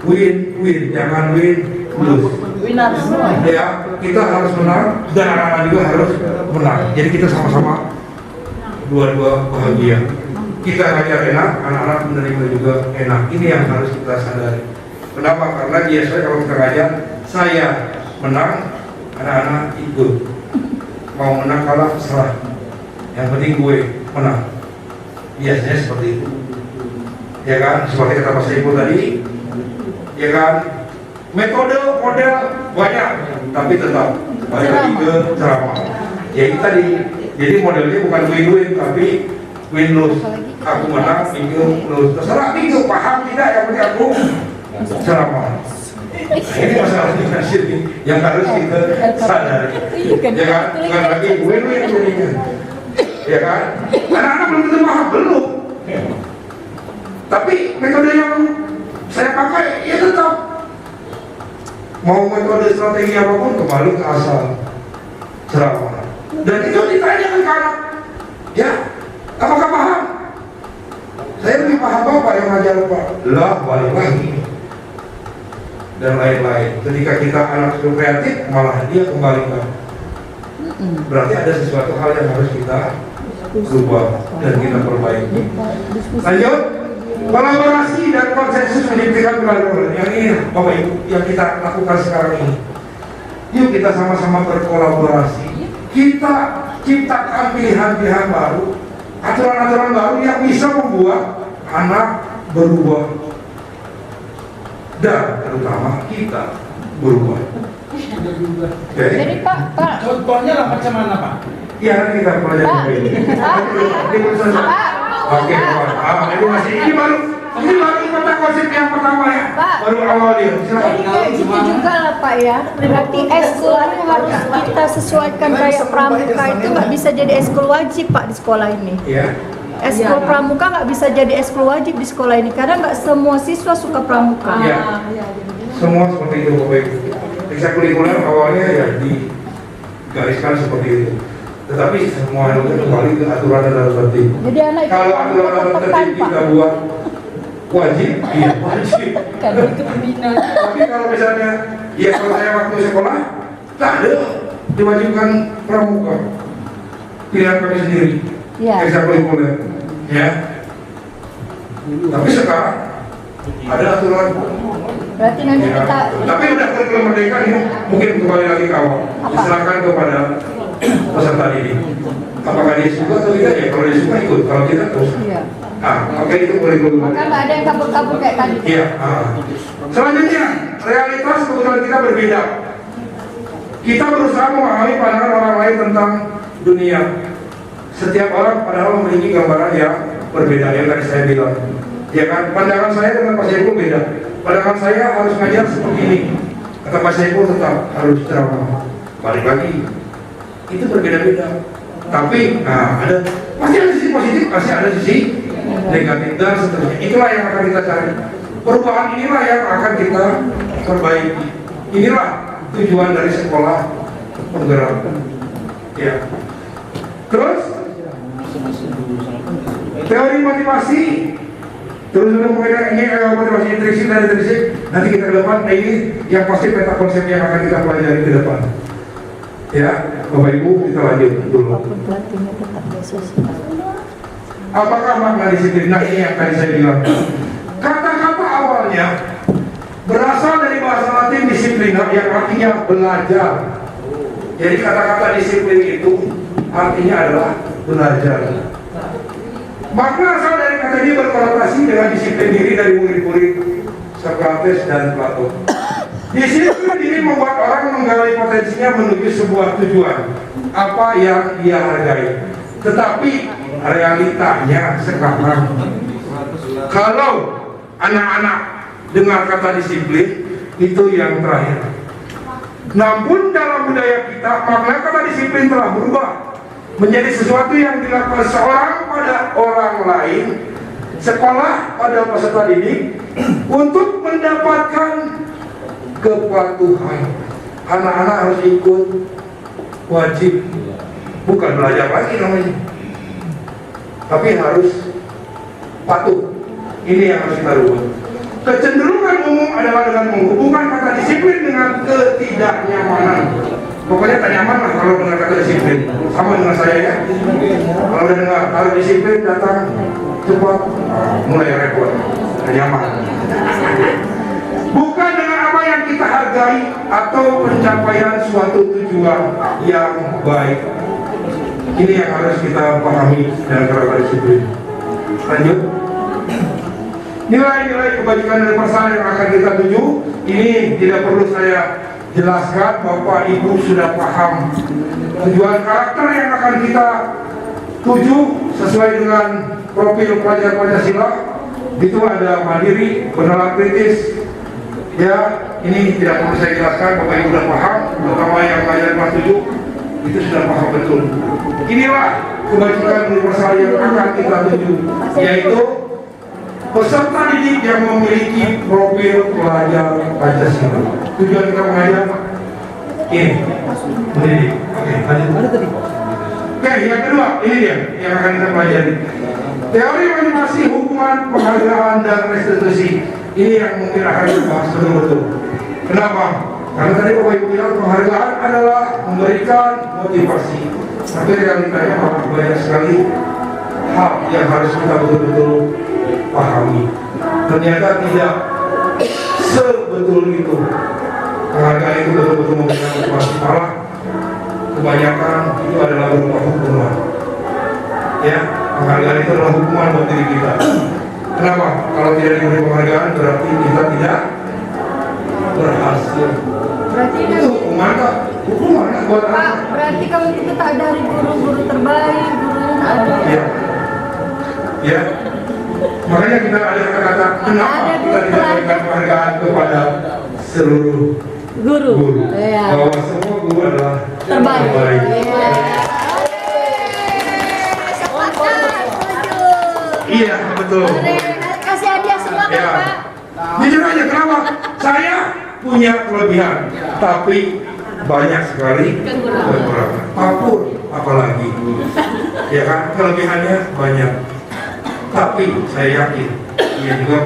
win-win, jangan win-lose. Winner semua. Ya, kita harus menang dan anak-anak juga harus menang. Jadi kita sama-sama dua-dua bahagia. Kita ngajar enak, anak-anak menerima juga enak. Ini yang harus kita sadari. Kenapa? Karena biasanya kalau kita ngajar, saya menang, anak-anak ikut. Mau menang kalah serah. Yang penting gue menang. Biasanya seperti itu. Ya kan? Seperti kata Pak Saiful tadi. Ya kan? Metode, model banyak, tapi tetap balik lagi ke ceramah. Ya itu tadi. Jadi modelnya bukan win-win, tapi win-lose. Aku menang, minggu lose. Terserah minggu, paham tidak, yang penting aku ceramah. Ini masalah sini yang harus kita sadari. Ya kan? Bukan lagi win-win jadinya. Ya kan? Anak-anak belum tentu paham, belum. Tapi metode yang saya pakai, ya tetap. Mau metode strategi apapun kembali ke asal ceramah. Dan itu ditanyakan ke anak. Ya, apakah paham? Saya lebih paham Bapak yang ngajar Pak. Lah, balik lagi. Dan lain-lain. Ketika kita anak sudah kreatif, malah dia kembali ke. Berarti ada sesuatu hal yang harus kita ubah dan kita perbaiki. Lanjut. Kolaborasi dan konsensus menciptakan kelanjutan. Yang ini Bapak Ibu yang kita lakukan sekarang ini. Yuk kita sama-sama berkolaborasi. Kita ciptakan pilihan-pilihan baru, aturan-aturan baru yang bisa membuat anak berubah dan terutama kita berubah. Okay. Jadi Pak, Contohnya lah macam mana Pak? Ya nanti kita pelajari ini. Oke, ini baru konsep yang pertama ya. Pak. Baru awal dia. Jadi kayak gitu juga lah Pak ya. Berarti eskul itu harus kita sesuaikan kayak pramuka itu nggak bisa jadi eskul wajib Pak di sekolah ini. Iya. Eskul pramuka nggak bisa jadi eskul wajib di sekolah ini karena nggak semua siswa suka pramuka. Iya. Semua seperti itu Bapak Ibu. Ekstrakurikuler awalnya ya digariskan seperti itu. Tetapi semua itu kembali ke aturan dan tertib. Jadi anak itu Kalau aturan dan tertib kita buat wajib, iya wajib. Tapi kalau misalnya, ya kalau saya waktu sekolah, tak ada diwajibkan pramuka. Pilihan kami sendiri, ekstrakurikuler, ya. Tapi sekarang ada aturan. Berarti nanti Ya, kita tapi udah kurikulum merdeka ini mungkin kembali lagi ke awal. Diserahkan kepada peserta didik. Apakah dia suka atau tidak ya? Kalau dia suka ikut, kalau tidak terus. iya. Oke itu kurikulum. Maka nggak ada yang kabur-kabur kayak tadi. Iya. Selanjutnya, realitas kebutuhan kita berbeda. Kita berusaha memahami pandangan orang lain tentang dunia. setiap orang padahal memiliki gambaran yang berbeda yang tadi saya bilang. Ya kan, pandangan saya dengan Pak Saiful beda. Pandangan saya harus ngajar seperti ini. Kata Pak Saiful tetap harus ceramah. Balik lagi, itu berbeda-beda. Tapi, ada pasti ada sisi positif, pasti ada sisi negatif dan seterusnya. Itulah yang akan kita cari. Perubahan inilah yang akan kita perbaiki. Inilah tujuan dari sekolah penggerak. Ya. Terus teori motivasi. Terus ini motivasi intrinsik dan intrinsik. Nanti kita ke depan. Nah ini yang pasti peta konsep yang akan kita pelajari ke depan. Ya, Bapak Ibu kita lanjut dulu. Apakah makna disiplin? Nah ini yang tadi saya bilang. Kata-kata awalnya berasal dari bahasa Latin disiplina yang artinya belajar. Jadi kata-kata disiplin itu artinya adalah belajar. Makna asal dari kata ini berkonotasi dengan disiplin diri dari murid-murid Sokrates dan Plato. Disiplin diri membuat orang menggali potensinya menuju sebuah tujuan apa yang dia hargai. Tetapi realitanya sekarang, kalau anak-anak dengar kata disiplin itu yang terakhir. Namun dalam budaya kita makna kata disiplin telah berubah menjadi sesuatu yang dilakukan seorang pada orang lain, sekolah pada peserta didik untuk mendapatkan kepatuhan. Anak-anak harus ikut, wajib, bukan belajar lagi namanya, tapi harus patuh. Ini yang harus kita rubah. Kecenderungan umum adalah dengan menghubungkan kata disiplin dengan ketidaknyamanan. Pokoknya tak nyaman lah kalau dengar kata disiplin. Sama dengan saya ya. Kalau udah dengar harus disiplin, datang cepat, mulai repot, tak nyaman. Bukan dengan apa yang kita hargai atau pencapaian suatu tujuan yang baik. Ini yang harus kita pahami dalam kata disiplin. Lanjut. Nilai-nilai kebajikan dan persaudaraan yang akan kita tuju ini tidak perlu saya jelaskan. Bapak Ibu sudah paham tujuan karakter yang akan kita tuju sesuai dengan profil pelajar Pancasila. Itu ada mandiri, bernalar kritis. Ya, ini tidak perlu saya jelaskan. Bapak Ibu sudah paham, terutama yang pelajar kelas 7 itu sudah paham betul. Inilah kebajikan universal yang akan kita tuju, yaitu peserta didik yang memiliki profil pelajar Pancasila. Tujuan kita mengajar ini mendidik. Oke, lanjut. Oke, yang kedua ini dia yang akan kita pelajari. Teori motivasi, hukuman, penghargaan dan restitusi. Ini yang mungkin akan kita bahas betul-betul. Kenapa? Karena tadi Bapak Ibu bilang penghargaan adalah memberikan motivasi. Tapi realitanya banyak sekali hal yang harus kita betul-betul pahami. Ternyata tidak sebetul itu. Penghargaan itu betul-betul memberikan motivasi, malah kebanyakan itu adalah berupa hukuman. Ya, penghargaan itu adalah hukuman buat diri kita. Kenapa? Kalau tidak diberi penghargaan berarti kita tidak berhasil. Berarti itu hukuman kak? Hukuman kak buat Pak, anak. berarti kalau kita tak ada guru-guru terbaik, gurunya tak ada. Ya, ya. Makanya kita ada kata-kata kenapa kita tidak berikan penghargaan kepada seluruh Guru. Iya. Bahwa semua guru adalah Terbaik. Iya, betul. Kasih hadiah semua kan Ya. Pak? Jujur aja, kenapa? Saya punya kelebihan, tapi banyak sekali kekurangan. Papur, apalagi, ya kan? Kelebihannya banyak, tapi saya yakin dia juga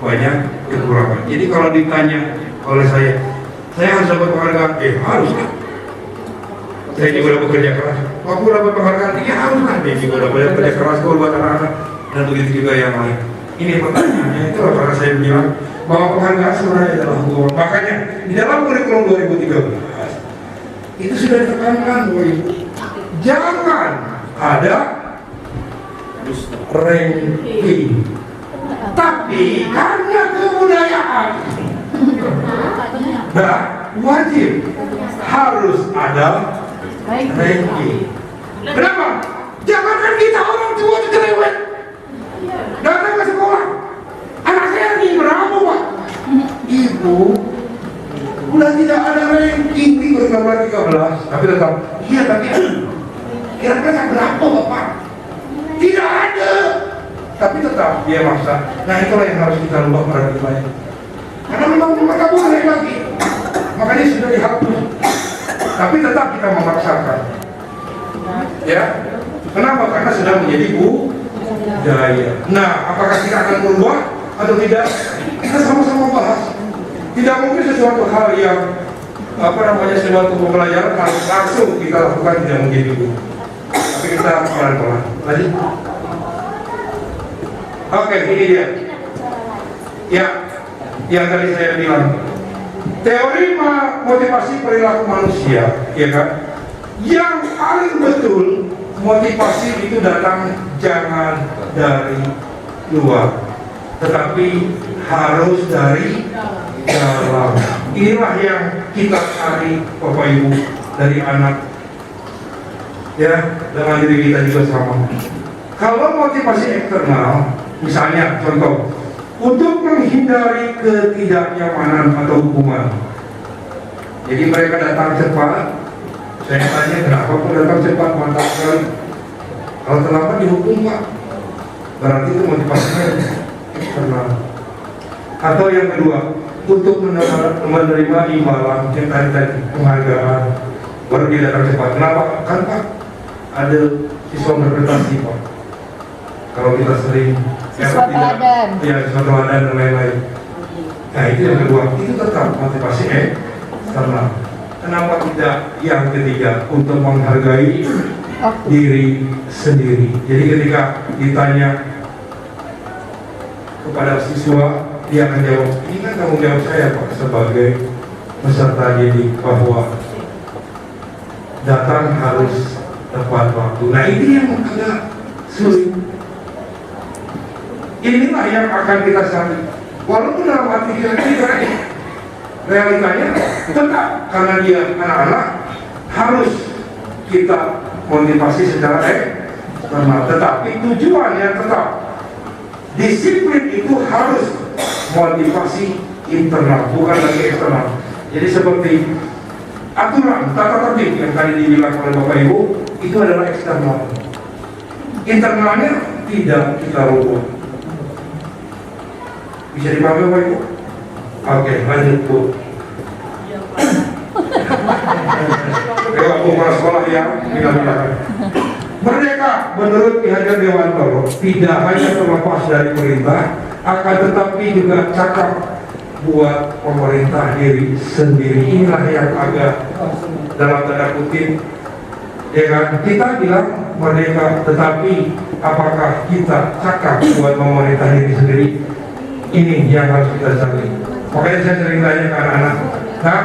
banyak kekurangan. Jadi kalau ditanya oleh saya harus dapat penghargaan, harus kan? Saya juga udah bekerja keras. Papur dapat penghargaan, harus kan? Dia juga udah banyak bekerja keras buat anak-anak dan begitu juga yang lain. Ini pertanyaannya, itulah karena saya bilang bahwa penghargaan sebenarnya adalah hukuman. Makanya di dalam kurikulum 2013 itu sudah ditekankan bahwa jangan ada ranking, tapi karena kebudayaan, nah wajib harus ada ranking. Kenapa? Jangankan kita orang tua itu cerewet. Datang ke sekolah, anak saya lagi berapa Pak? Ibu, udah tidak ada ranking di bergambar 13, tapi tetap, iya tapi kira-kira berapa Bapak? Tidak ada, tapi tetap dia maksa. Nah itulah yang harus kita rubah paradigmanya. Karena memang mereka boleh lagi, makanya sudah dihapus. Tapi tetap kita memaksakan. Ya, kenapa? Karena sudah menjadi budaya. Nah, apakah kita akan merubah atau tidak? Kita sama-sama bahas. Tidak mungkin sesuatu hal yang sesuatu pembelajaran harus langsung kita lakukan, tidak mungkin itu. Tapi kita pelan-pelan. Lanjut. Oke, ini dia. Ya, yang tadi saya bilang. Teori motivasi perilaku manusia, ya kan? Yang paling betul motivasi itu datang jangan dari luar, tetapi harus dari dalam. Inilah yang kita cari Bapak Ibu dari anak, ya, dengan diri kita juga sama. Kalau motivasi eksternal, misalnya contoh, untuk menghindari ketidaknyamanan atau hukuman. Jadi mereka datang cepat. Saya tanya kenapa kok datang cepat, mantap sekali. Kalau terlambat dihukum Pak. Berarti itu motivasinya eksternal. Atau yang kedua, untuk menerima imbalan yang tadi penghargaan, baru dia datang cepat. Kenapa? Kan Pak ada siswa berprestasi Pak. Kalau kita sering siswa teladan, ya siswa teladan dan lain-lain. Nah itu yang kedua, itu tetap motivasi eksternal. Kenapa tidak yang ketiga, untuk menghargai diri sendiri. Jadi ketika ditanya kepada siswa, dia akan jawab, ini kan tanggung jawab saya Pak sebagai peserta didik, bahwa datang harus tepat waktu. Nah ini yang agak sulit. Inilah yang akan kita cari. Walaupun dalam hati kita realitanya tetap, karena dia anak-anak harus kita motivasi secara eksternal, tetapi tujuannya tetap. Disiplin itu harus motivasi internal, bukan lagi eksternal. Jadi seperti aturan, tata tertib yang tadi dibilang oleh Bapak Ibu, itu adalah eksternal. Internalnya tidak kita rubah. Bisa dipahami Bapak Ibu? Oke, lanjut Bu. Dewan Kepala Sekolah yang bilang-bilang. Merdeka menurut pihak Dewan Toro tidak hanya terlepas dari perintah, akan tetapi juga cakap buat pemerintah diri sendiri. Inilah yang agak dalam tanda kutip, ya kan? Kita bilang merdeka, tetapi apakah kita cakap buat pemerintah diri sendiri? Ini yang harus kita cari. Makanya saya sering tanya ke anak-anak, nah,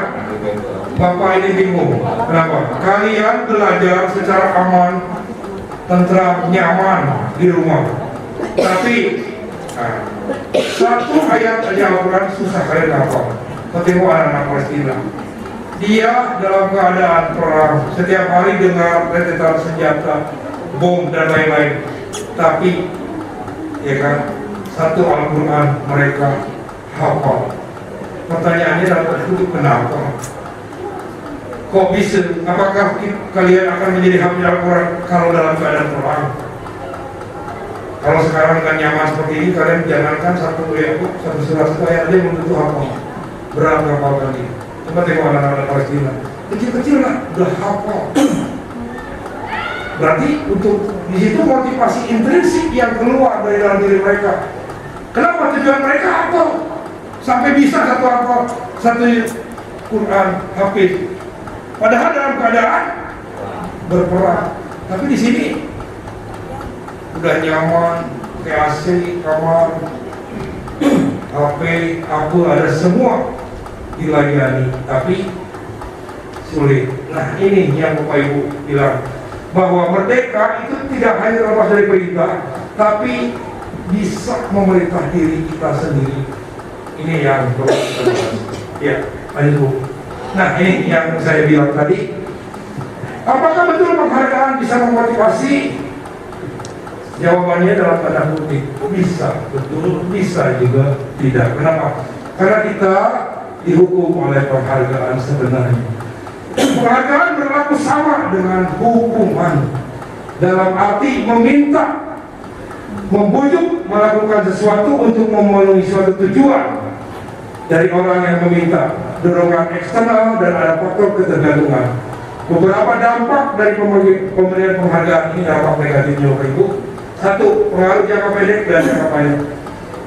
Bapak ini bingung, kenapa? Kalian belajar secara aman, tentram, nyaman di rumah, tapi satu ayat aja Al-Quran susah kalian hafal. Ketemu anak-anak Palestina, dia dalam keadaan perang, setiap hari dengar rentetan senjata, bom dan lain-lain, tapi ya kan, satu Al-Quran mereka hafal. Pertanyaannya dalam itu kenapa? Kok bisa? Apakah kalian akan menjadi hafal Al-Quran kalau dalam keadaan perang? Kalau sekarang kan nyaman seperti ini, kalian jangankan satu surat ayat aja belum tentu hafal. Berat hafal lagi. Coba tengok anak-anak Palestina, kecil-kecil lah udah hafal. Berarti untuk di situ motivasi intrinsik yang keluar dari dalam diri mereka. Kenapa tujuan mereka apa? Sampai bisa satu Quran hafiz. Padahal dalam keadaan berperang. Tapi di sini udah nyaman, kayak AC, kamar, HP, apa ada semua dilayani, tapi sulit. Nah ini yang Bapak Ibu bilang, bahwa merdeka itu tidak hanya terlepas dari perintah, tapi bisa memerintah diri kita sendiri. Ini yang perlu kita bahas. Ya, lanjut Bu. Nah ini yang saya bilang tadi, apakah betul penghargaan bisa memotivasi? Jawabannya dalam tanda kutip, bisa betul, bisa juga tidak. Kenapa? Karena kita dihukum oleh penghargaan sebenarnya. Penghargaan berlaku sama dengan hukuman, dalam arti meminta, membujuk melakukan sesuatu untuk memenuhi suatu tujuan dari orang yang meminta, dorongan eksternal dan ada faktor ketergantungan. Beberapa dampak dari pemberian penghargaan ini, dampak negatifnya Bapak Ibu. Satu, pengaruh jangka pendek dan jangka panjang.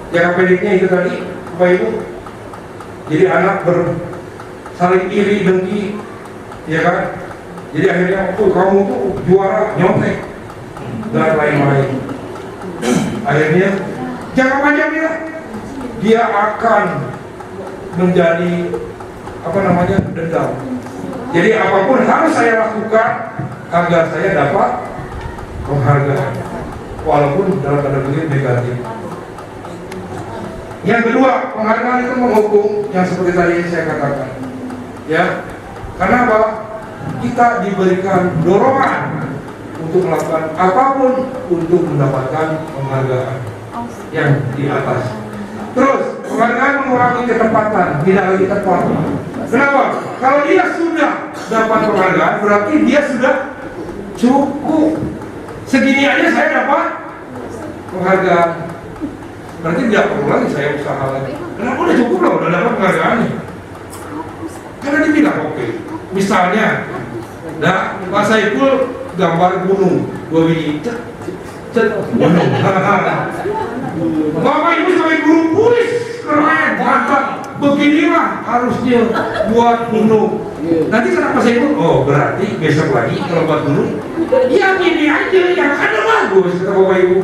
Jangka pendeknya itu tadi Bapak Ibu, jadi anak saling iri dengki, ya kan? Jadi akhirnya, oh kamu tuh juara nyontek dan lain-lain. Akhirnya jangka panjangnya dia akan menjadi dendam. Jadi apapun harus saya lakukan agar saya dapat penghargaan, walaupun dalam tanda kutip negatif. Yang kedua, penghargaan itu menghukum yang seperti tadi saya katakan. Ya, karena apa? Kita diberikan dorongan untuk melakukan apapun untuk mendapatkan penghargaan yang di atas. Terus, penghargaan mengurangi ketepatan, tidak lagi tepat. Kenapa? Kalau dia sudah dapat penghargaan, berarti dia sudah cukup. Segini aja saya dapat penghargaan, berarti tidak perlu lagi saya usaha lagi. Kenapa? Udah cukup loh, udah dapat penghargaannya. Karena dia bilang oke. Misalnya, Pak Saiful gambar gunung, 2 biji, gunung. Bapak Ibu sampai guru pulis, keren, mantap. Beginilah harusnya buat gunung. Nanti kenapa Saiful? Oh berarti besok lagi kalau buat gunung, ya gini aja, yang ada bagus, kata Bapak Ibu.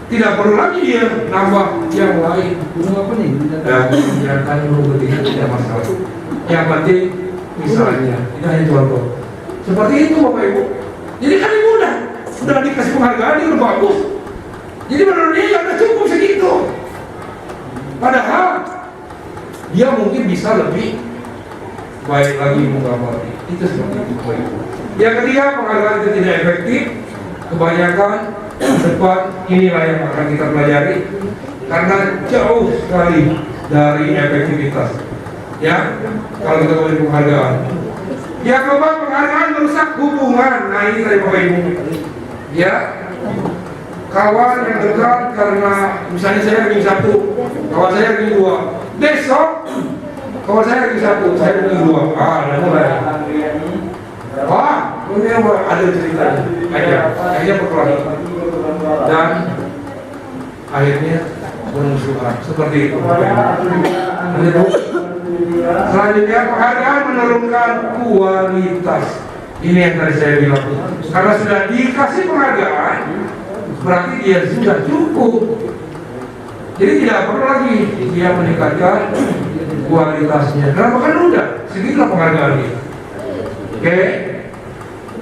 Tidak perlu lagi dia nambah yang lain. Gunung apa nih? Gunung jantan, gunung ketiga tidak masalah. Yang penting misalnya, ini hanya contoh. Seperti itu Bapak Ibu. Jadi kan ibu udah dikasih penghargaan, dia udah bagus. Jadi menurut dia ya udah cukup segitu. Padahal dia mungkin bisa lebih baik lagi menggambar. Itu seperti itu Bapak Ibu. Yang ketiga, penghargaan itu tidak efektif. Kebanyakan depan inilah yang akan kita pelajari karena jauh sekali dari efektivitas. Ya, kalau kita beri penghargaan. Yang keempat, penghargaan merusak hubungan. Nah ini dari Bapak Ibu. Ya, kawan yang dekat karena misalnya saya ranking 1, kawan saya ranking 2. Besok kawan saya ranking 1, saya ranking 2. Ada mulai. Wah, ini ada ceritanya. Akhirnya berkelahi dan akhirnya bermusuhan. Seperti itu. Selanjutnya, penghargaan menurunkan kualitas. Ini yang tadi saya bilang. Karena sudah dikasih penghargaan, berarti dia sudah cukup. Jadi tidak perlu lagi dia meningkatkan kualitasnya. Kenapa? Kan udah segitulah penghargaan dia. Oke.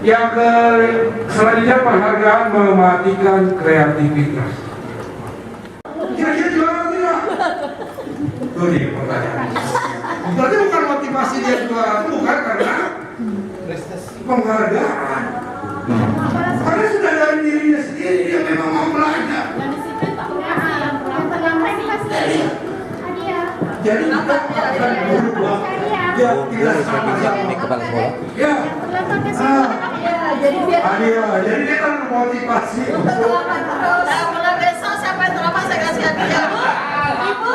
Yang selanjutnya, penghargaan mematikan kreativitas. Kira-kira juara tidak? Tuh nih pertanyaan. Berarti bukan motivasi dia juara, bukan karena penghargaan. Karena sudah dari dirinya sendiri, dia memang mau belajar. Jadi kita akan berubah. Ya, tidak sama-sama. Kepala sekolah. Ya. Jadi biar Jadi dia kan motivasi. Mulai besok siapa yang terlambat saya kasih hadiah. Ibu,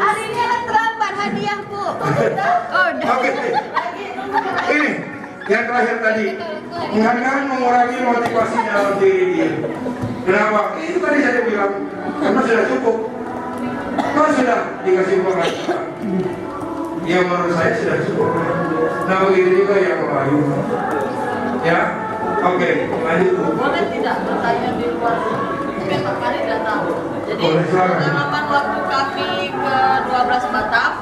hari ini ada terlambat hadiah Bu. Oh, Oke. Ini yang terakhir tadi, penghargaan mengurangi motivasi dalam diri dia. Kenapa? Itu tadi saya bilang, karena sudah cukup. Kalau sudah dikasih penghargaan, ya menurut saya sudah cukup. Nah begitu juga yang lain. Ya, oke, lanjut Bu. Boleh tidak bertanya di luar mungkin Pak Kari tidak tahu. Jadi pengalaman waktu kami ke 12 Batam,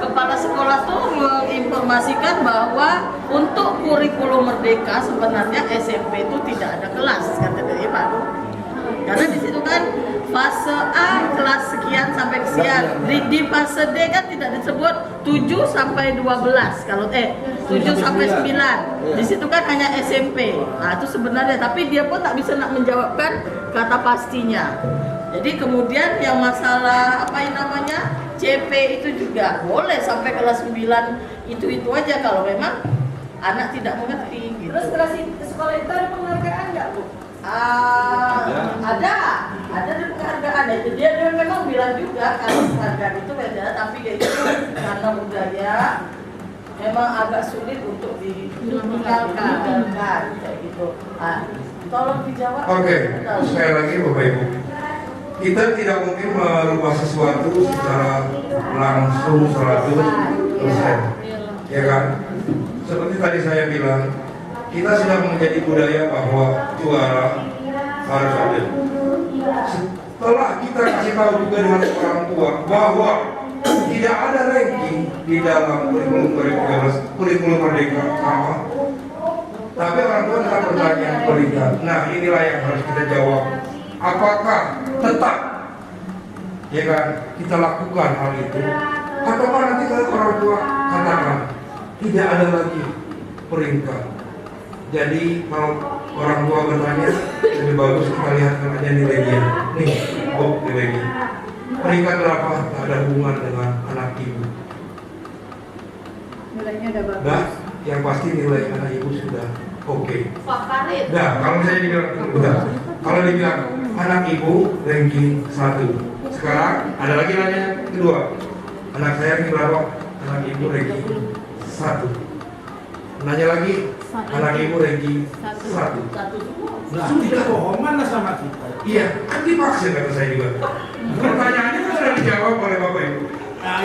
kepala sekolah tuh menginformasikan bahwa untuk kurikulum merdeka sebenarnya SMP itu tidak ada kelas, kata dari Pak. Karena di situ kan fase A kelas sekian sampai sekian. Di fase D kan tidak disebut 7 sampai 12 kalau 7 sampai 9. Di situ kan hanya SMP. Nah, itu sebenarnya tapi dia pun tak bisa nak menjawabkan kata pastinya. Jadi kemudian yang masalah apa yang namanya CP itu juga boleh sampai kelas 9 itu aja kalau memang anak tidak mengerti gitu. Terus kelas sekolah itu ada penghargaan nggak, Bu? Ada di penghargaan itu dia memang bilang juga kalau penghargaan itu beda tapi kayak itu karena budaya memang agak sulit untuk ditinggalkan kayak gitu. Tolong dijawab. Oke, sekali lagi Bapak Ibu, kita tidak mungkin merubah sesuatu secara langsung 100%, ya kan? Seperti tadi saya bilang, kita sudah menjadi budaya bahwa juara harus ada. Setelah kita kasih tahu juga dengan orang tua bahwa tidak ada ranking di dalam kurikulum 2013, kurikulum Merdeka sama, tapi orang tua tetap bertanya peringkat. Nah, inilah yang harus kita jawab. Apakah tetap, ya kan, kita lakukan hal itu, atau nanti kalau orang tua katakan tidak ada lagi peringkat. Jadi kalau orang tua bertanya, lebih bagus kita lihat aja nilainya. Nih, nilainya. Peringkat berapa? Tak ada hubungan dengan anak ibu. Nilainya udah bagus. Nah, yang pasti nilai anak ibu sudah oke. Favorit. Nah, kalau saya dibilang, kalau dibilang anak ibu ranking 1. Sekarang ada lagi nanya kedua. Anak saya ranking berapa? Anak ibu ranking 1. Nanya lagi, anak ibu ranking 1. Nah, tidak bohongan lah sama kita. Iya, kan dipaksa kata saya juga. Pertanyaannya kan sudah dijawab oleh Bapak Ibu.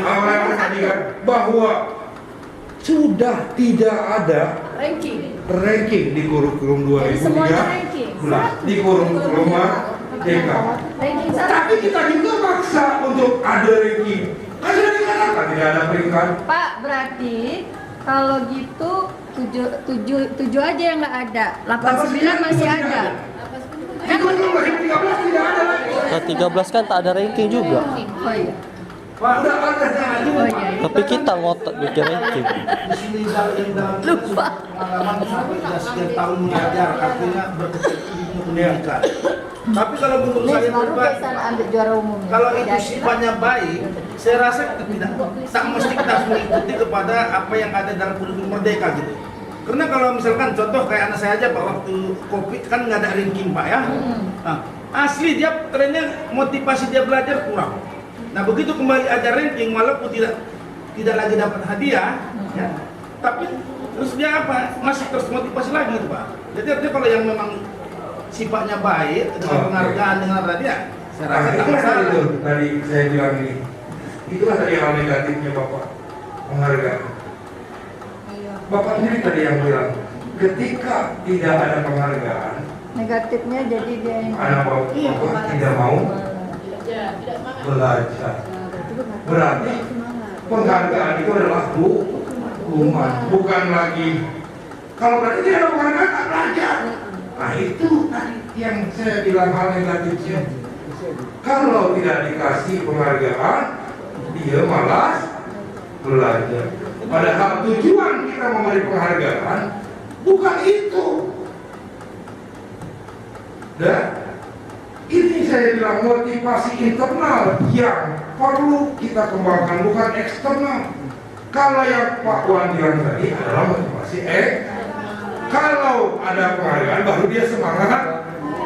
Oleh tadi kan bahwa sudah tidak ada ranking di kurikulum 2013 di kurikulum Merdeka. Tapi kita juga maksa untuk ada ranking. Kan sudah dikatakan tidak ada peringkat. Pak, berarti kalau gitu 7 aja yang nggak ada, 89 masih ada. Di kurikulum 2013 tidak ada lagi. Nah, 13 kan tak ada ranking juga. Oh iya. Pak, udah ada. Oh iya. Tapi kita ngotot bikin ranking. Di sini dalam pengalaman sudah sekian tahun mengajar, artinya berkecimpung pendidikan. Tapi kalau menurut saya pribadi, ambil juara umum. kalau itu sifatnya baik, saya rasa tak mesti kita harus mengikuti kepada apa yang ada dalam kurikulum Merdeka gitu. Karena kalau misalkan contoh kayak anak saya aja Pak, waktu COVID kan nggak ada ranking Pak ya. Nah, asli dia trennya motivasi dia belajar kurang. Nah begitu kembali ada ranking walaupun tidak lagi dapat hadiah, ya, tapi terus dia apa masih terus motivasi lagi gitu Pak. Jadi artinya kalau yang memang sifatnya baik dengan penghargaan dengan hadiah, saya rasa tak masalah. Itu tadi saya bilang ini, itulah tadi hal negatifnya Bapak penghargaan. Bapak sendiri tadi yang bilang ketika tidak ada penghargaan, Negatifnya jadi dia yang anak Bapak tidak mau belajar. Berarti penghargaan itu adalah hukuman, bukan lagi. Kalau berarti tidak ada penghargaan tak belajar. Nah itu tadi yang saya bilang hal negatifnya. Kalau tidak dikasih penghargaan, dia malas belajar. Padahal tujuan kita memberi penghargaan bukan itu. Dan ini saya bilang motivasi internal yang perlu kita kembangkan, bukan eksternal. Kalau yang Pak Wan bilang tadi adalah motivasi kalau ada penghargaan baru dia semangat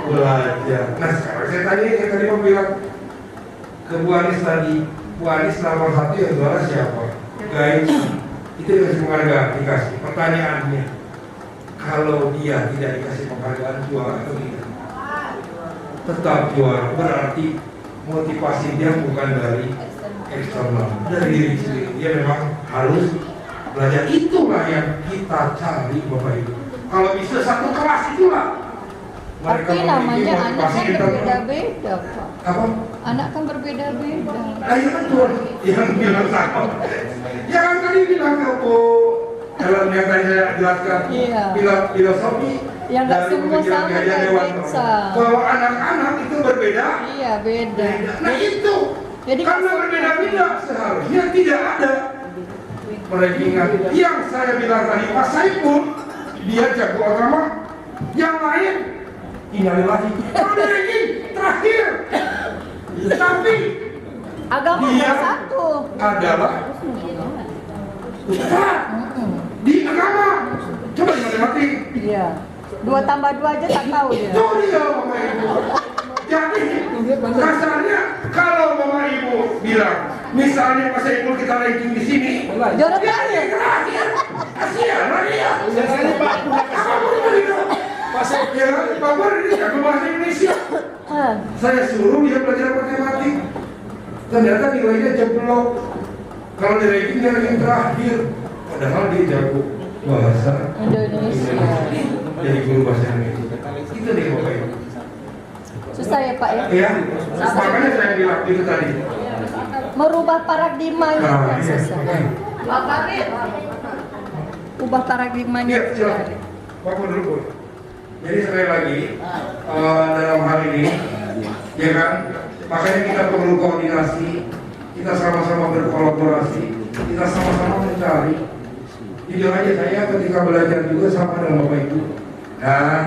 belajar. Nah sekarang saya tadi mau bilang ke Bu Anis tadi, Bu Anis nomor 1 yang juara siapa? Guys, itu dikasih penghargaan, dikasih. Pertanyaannya, kalau dia tidak dikasih penghargaan juara atau tidak? Tetap juara, berarti motivasi dia bukan dari eksternal, dari diri sendiri. Dia memang harus belajar. Itulah yang kita cari Bapak Ibu. Kalau bisa satu kelas itulah mereka tapi namanya anak kan internal. berbeda-beda Pak. Apa? Anak kan berbeda-beda. Iya betul, yang bilang sama. Ya kan tadi bilang kalau yang tadi saya jelaskan, Iya. filosofi Ya nggak dari semua pemikiran sama Ki Hajar kayak Dewantara. Beksa. Bahwa anak-anak itu berbeda. Iya beda. Nah itu, Jadi karena maksudnya- berbeda-beda seharusnya tidak ada. Mereka ingat yang saya bilang tadi, Pak Saiful, dia jago agama, yang lain innalillahi. Kalau ada ranking terakhir, tapi Agama dia nggak satu. adalah ustaz di agama. Coba di matematik. Iya. 2 tambah 2 aja tak tahu dia. Itu dia Bapak Ibu. Jadi kasarnya kalau Bapak Ibu bilang, misalnya Pak Saiful kita ranking di sini, Juara dia terakhir. terakhir. Kasihan lah dia. Biasanya Pak, Apapun begitu. Pak Saiful ya, Bapak ini jago bahasa Indonesia. Ah, Saya suruh dia belajar matematik. Ternyata nilainya jeblok. Kalau di ranking dia ranking terakhir. Padahal dia jago bahasa Indonesia. Jadi guru bahasa Indonesia. Itu deh Bapak Ibu. Susah ya Pak ya. Ya, makanya saya bilang itu tadi. Merubah paradigma itu Nah, yang iya, susah. oke. Bapak Rit, Ubah paradigmanya. Iya, silakan. Bapak dulu, Bu. Jadi sekali lagi, dalam hal ini, ya kan, makanya kita perlu koordinasi, kita sama-sama berkolaborasi, kita sama-sama mencari. Jujur aja saya ketika belajar juga sama dengan Bapak Ibu. Nah,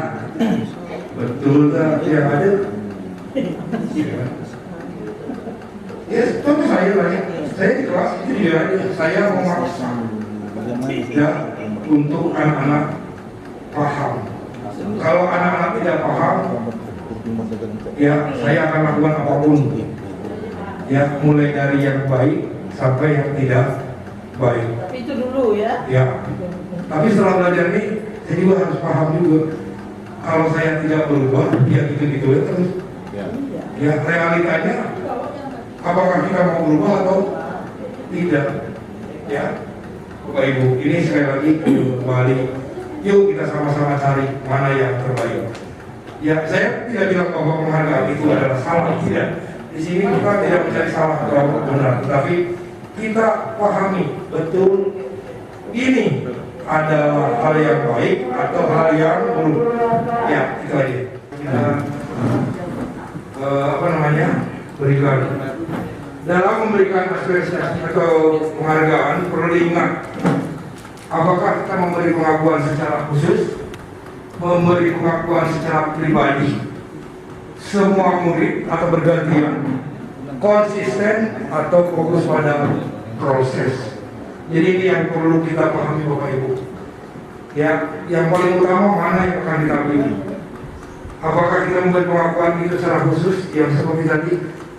betul tak yang ada? Ya, tentu saya lah ya. Saya di kelas itu jujur aja, saya memaksa ya untuk anak-anak paham. Kalau anak-anak tidak paham, ya saya akan lakukan apapun. Ya, mulai dari yang baik sampai yang tidak baik. tapi itu dulu ya. Ya, tapi setelah belajar ini, saya juga harus paham juga. Kalau saya tidak berubah, ya gitu-gitu ya terus. Ya, realitanya, apakah kita mau berubah atau tidak? Ya, Bapak Ibu, ini sekali lagi kembali. Yuk kita sama-sama cari mana yang terbaik. Ya, saya tidak bilang bahwa penghargaan itu adalah salah, tidak. Di sini kita tidak mencari salah atau benar, tapi kita pahami betul ini adalah hal yang baik atau hal yang buruk. Ya, itu aja. Kita berikan dalam memberikan apresiasi atau penghargaan perlu diingat apakah kita memberi pengakuan secara khusus, memberi pengakuan secara pribadi, semua murid atau bergantian, konsisten atau fokus pada proses. Jadi ini yang perlu kita pahami Bapak Ibu. Ya, yang paling utama mana yang akan kita pilih. Apakah kita memberi pengakuan itu secara khusus yang seperti tadi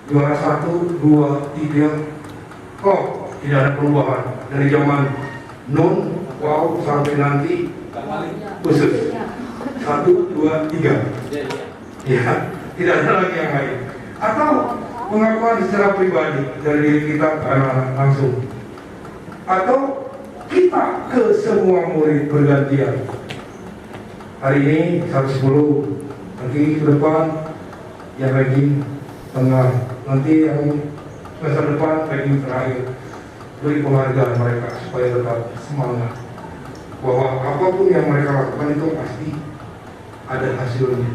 juara 1, 2, 3, oh tidak ada perubahan dari zaman nun, wow sampai nanti khusus 1, 2, 3. Ya, tidak ada lagi yang lain. Atau pengakuan secara pribadi dari diri kita ke anak-anak langsung. Atau kita ke semua murid bergantian. Hari ini 110, nanti ke depan yang ranking tengah, nanti yang semester depan ranking terakhir. Beri penghargaan mereka supaya tetap semangat bahwa apapun yang mereka lakukan itu pasti ada hasilnya.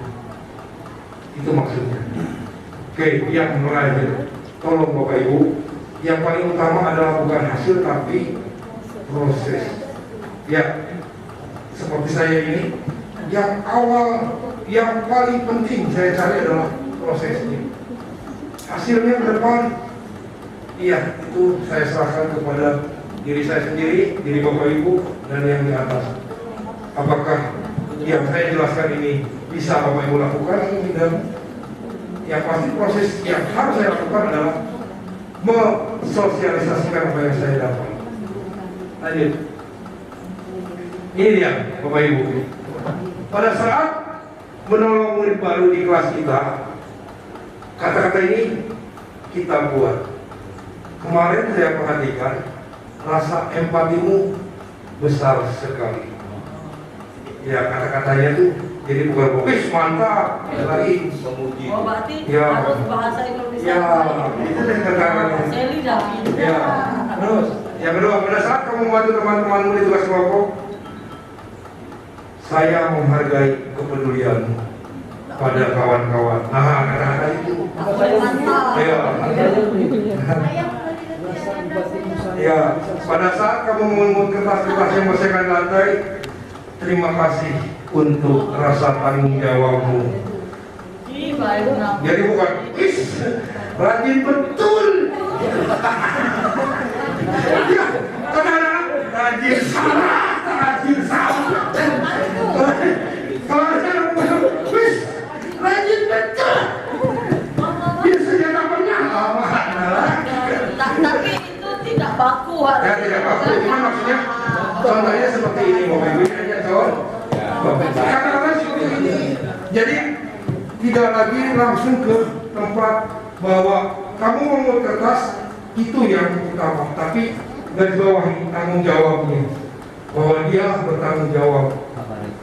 Itu maksudnya. Oke, yang mulai tolong Bapak Ibu, yang paling utama adalah bukan hasil tapi proses. Ya, seperti saya ini, yang awal, yang paling penting saya cari adalah prosesnya. Hasilnya ke depan, iya itu saya serahkan kepada diri saya sendiri, diri Bapak Ibu, dan yang di atas. Apakah yang saya jelaskan ini bisa Bapak Ibu lakukan atau tidak? Yang pasti proses yang harus saya lakukan adalah mensosialisasikan apa yang saya dapat. Lanjut. Ini dia Bapak Ibu. Pada saat menolong murid baru di kelas kita, kata-kata ini kita buat. Kemarin saya perhatikan rasa empatimu besar sekali. Ya, kata-katanya tuh jadi bukan wis mantap, lagi memuji. Oh, berarti Ya. harus bahasa Indonesia. Ya, itu dari kata-katanya. Saya lidah pindah. Ya, terus yang kedua, pada saat kamu membantu teman-temanmu di tugas kelompok, saya menghargai kepedulianmu pada kawan-kawan. Nah, kata-kata itu. Ya. Ya, pada saat kamu mengungut kertas-kertas yang bersihkan lantai, terima kasih untuk rasa tanggung jawabmu. Jadi bukan, rajin betul. Ya, kadang-kadang rajin salah, rajin salah. Kalau saya ngomong, rajin betul. Biasanya namanya lama. Tapi itu tidak baku. Ya, tidak baku. Cuma maksudnya, contohnya seperti ini, Bapak Ibu, ini contoh. Kadang-kadang seperti ini. Jadi tidak lagi langsung ke tempat bahwa kamu mengumpul kertas itu yang utama, tapi garis bawahi tanggung jawabnya, bahwa dia bertanggung jawab. Pak Farid.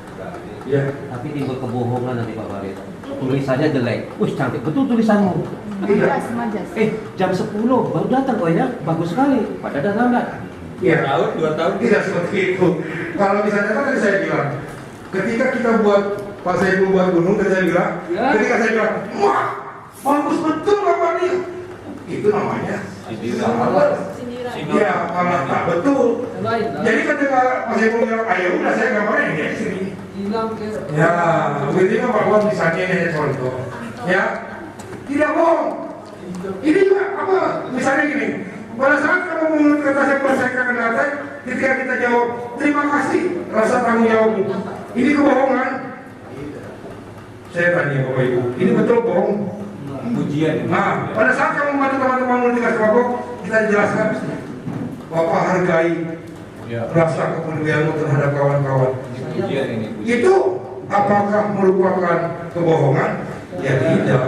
Ya. Tapi timbul kebohongan nanti Pak Farid. Tulisannya jelek. Wih, cantik betul tulisanmu. Tidak. Jam 10 baru datang kok ya. Bagus sekali. Pada datang enggak? Ya, 2 tahun tidak seperti itu. Kalau misalnya kan tadi saya bilang, ketika kita buat Pak Saiful buat gunung, tadi saya bilang, ketika saya bilang, wah, bagus betul Bapak ini. Itu namanya salah. Ya, malah tak betul. Jadi ketika Pak Saiful bilang, ayo udah saya gambarnya ini di sini. Ya, begitu kan Pak Wan misalnya ini contoh. Ya, tidak bohong. Ini juga apa? Misalnya gini. Pada saat kamu mengumpul kertas yang bersihkan lantai, ketika kita jawab, terima kasih, rasa tanggung jawabmu. Ini kebohongan. Saya tanya Bapak Ibu, ini betul bohong? Ujian. Nah, pada saat kamu membantu teman-teman menulis kelompok, kita jelaskan, Bapak hargai rasa kepedulianmu terhadap kawan-kawan. Ujian ini. Itu apakah merupakan kebohongan? Ya tidak.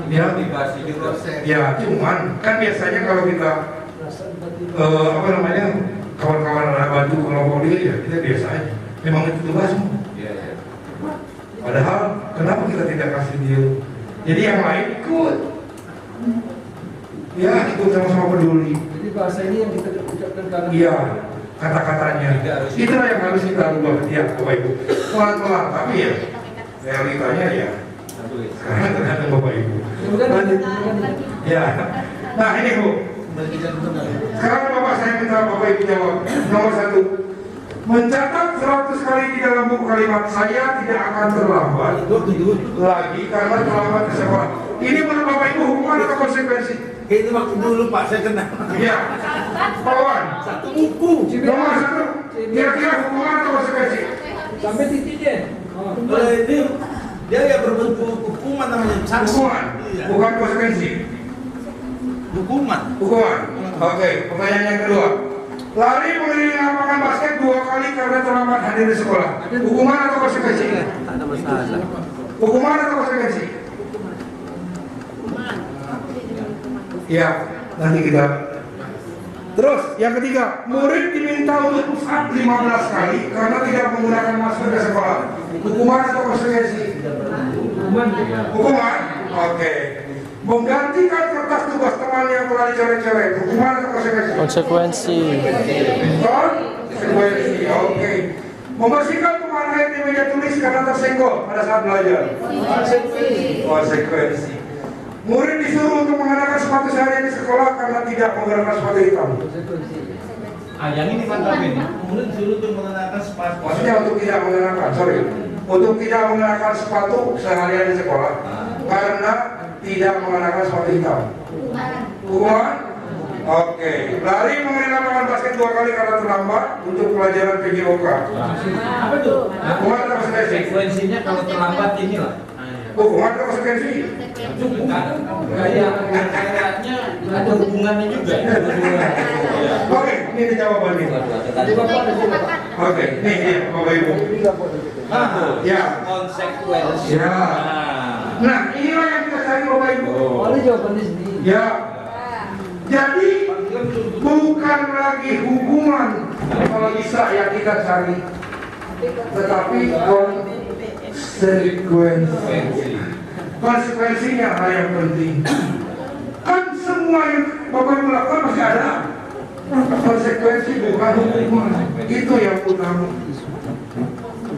Ya, ya cuman kan biasanya kalau kita apa namanya kawan-kawan anak bantu kelompok dia ya kita biasa aja. Memang itu tugasmu. Padahal kenapa kita tidak kasih dia? Jadi yang lain ikut. Ya ikut sama-sama peduli. Jadi bahasa ini yang kita ucapkan karena iya kata-katanya. Itulah yang harus kita ubah ya Bapak Ibu. Pelan-pelan tapi ya realitanya ya. Sekarang tergantung Bapak Ibu. Ya. Nah ini Bu. Sekarang Bapak saya minta Bapak Ibu jawab. Nomor 1. Mencatat 100 kali di dalam buku kalimat saya tidak akan terlambat lagi karena terlambat ke sekolah. Ini menurut Bapak Ibu hukuman atau konsekuensi? Ini waktu dulu Pak, saya kenal. Iya. Pawan. 1 buku. Nomor 1. Kira-kira hukuman atau konsekuensi? sampai titiknya. Kalau ini dia ya berbentuk hukuman namanya. Hukuman, bukan konsekuensi. Hukuman. Hukuman. Oke, pertanyaan yang kedua. Lari mengelilingi lapangan basket 2 kali karena terlambat hadir di sekolah. Hukuman atau konsekuensi? Tak ada masalah. Hukuman atau konsekuensi? Ya, nanti kita. Terus yang ketiga, murid diminta untuk push up 15 kali karena tidak menggunakan masker di sekolah. Hukuman atau konsekuensi? Hukuman. Oke. Menggantikan kertas tugas teman yang telah dicoret-coret. Hukuman atau konsekuensi? Konsekuensi. Konsekuensi. Oke. Membersihkan tumpahan air di meja tulis karena tersenggol pada saat belajar. Konsekuensi. Murid disuruh untuk mengenakan sepatu seharian di sekolah karena tidak menggunakan sepatu hitam. Yang ini mantap ini. Murid disuruh untuk mengenakan sepatu. Maksudnya untuk tidak mengenakan, untuk tidak mengenakan sepatu seharian di sekolah karena tidak mengenakan sepatu hitam. Hukuman? Oke. Lari mengenai lapangan basket 2 kali karena terlambat untuk pelajaran PJOK. Apa tuh? Hukuman atau konsekuensi? Konsekuensinya kalau terlambat inilah. Hukuman atau konsekuensi? Kayaknya ada hubungannya juga. Oke, ini jawabannya. Oke, ini dia Bapak Ibu. Ya. Konsekuensi. Ya. Nah, inilah yang kita cari Bapak Ibu. Oleh jawabannya sendiri. Ya. Jadi bukan lagi hukuman kalau bisa yang kita cari, tetapi konsekuensi. Konsekuensinya hal yang penting. Kan semua yang Bapak Ibu lakukan masih ada konsekuensi, bukan hukuman. Itu yang utama.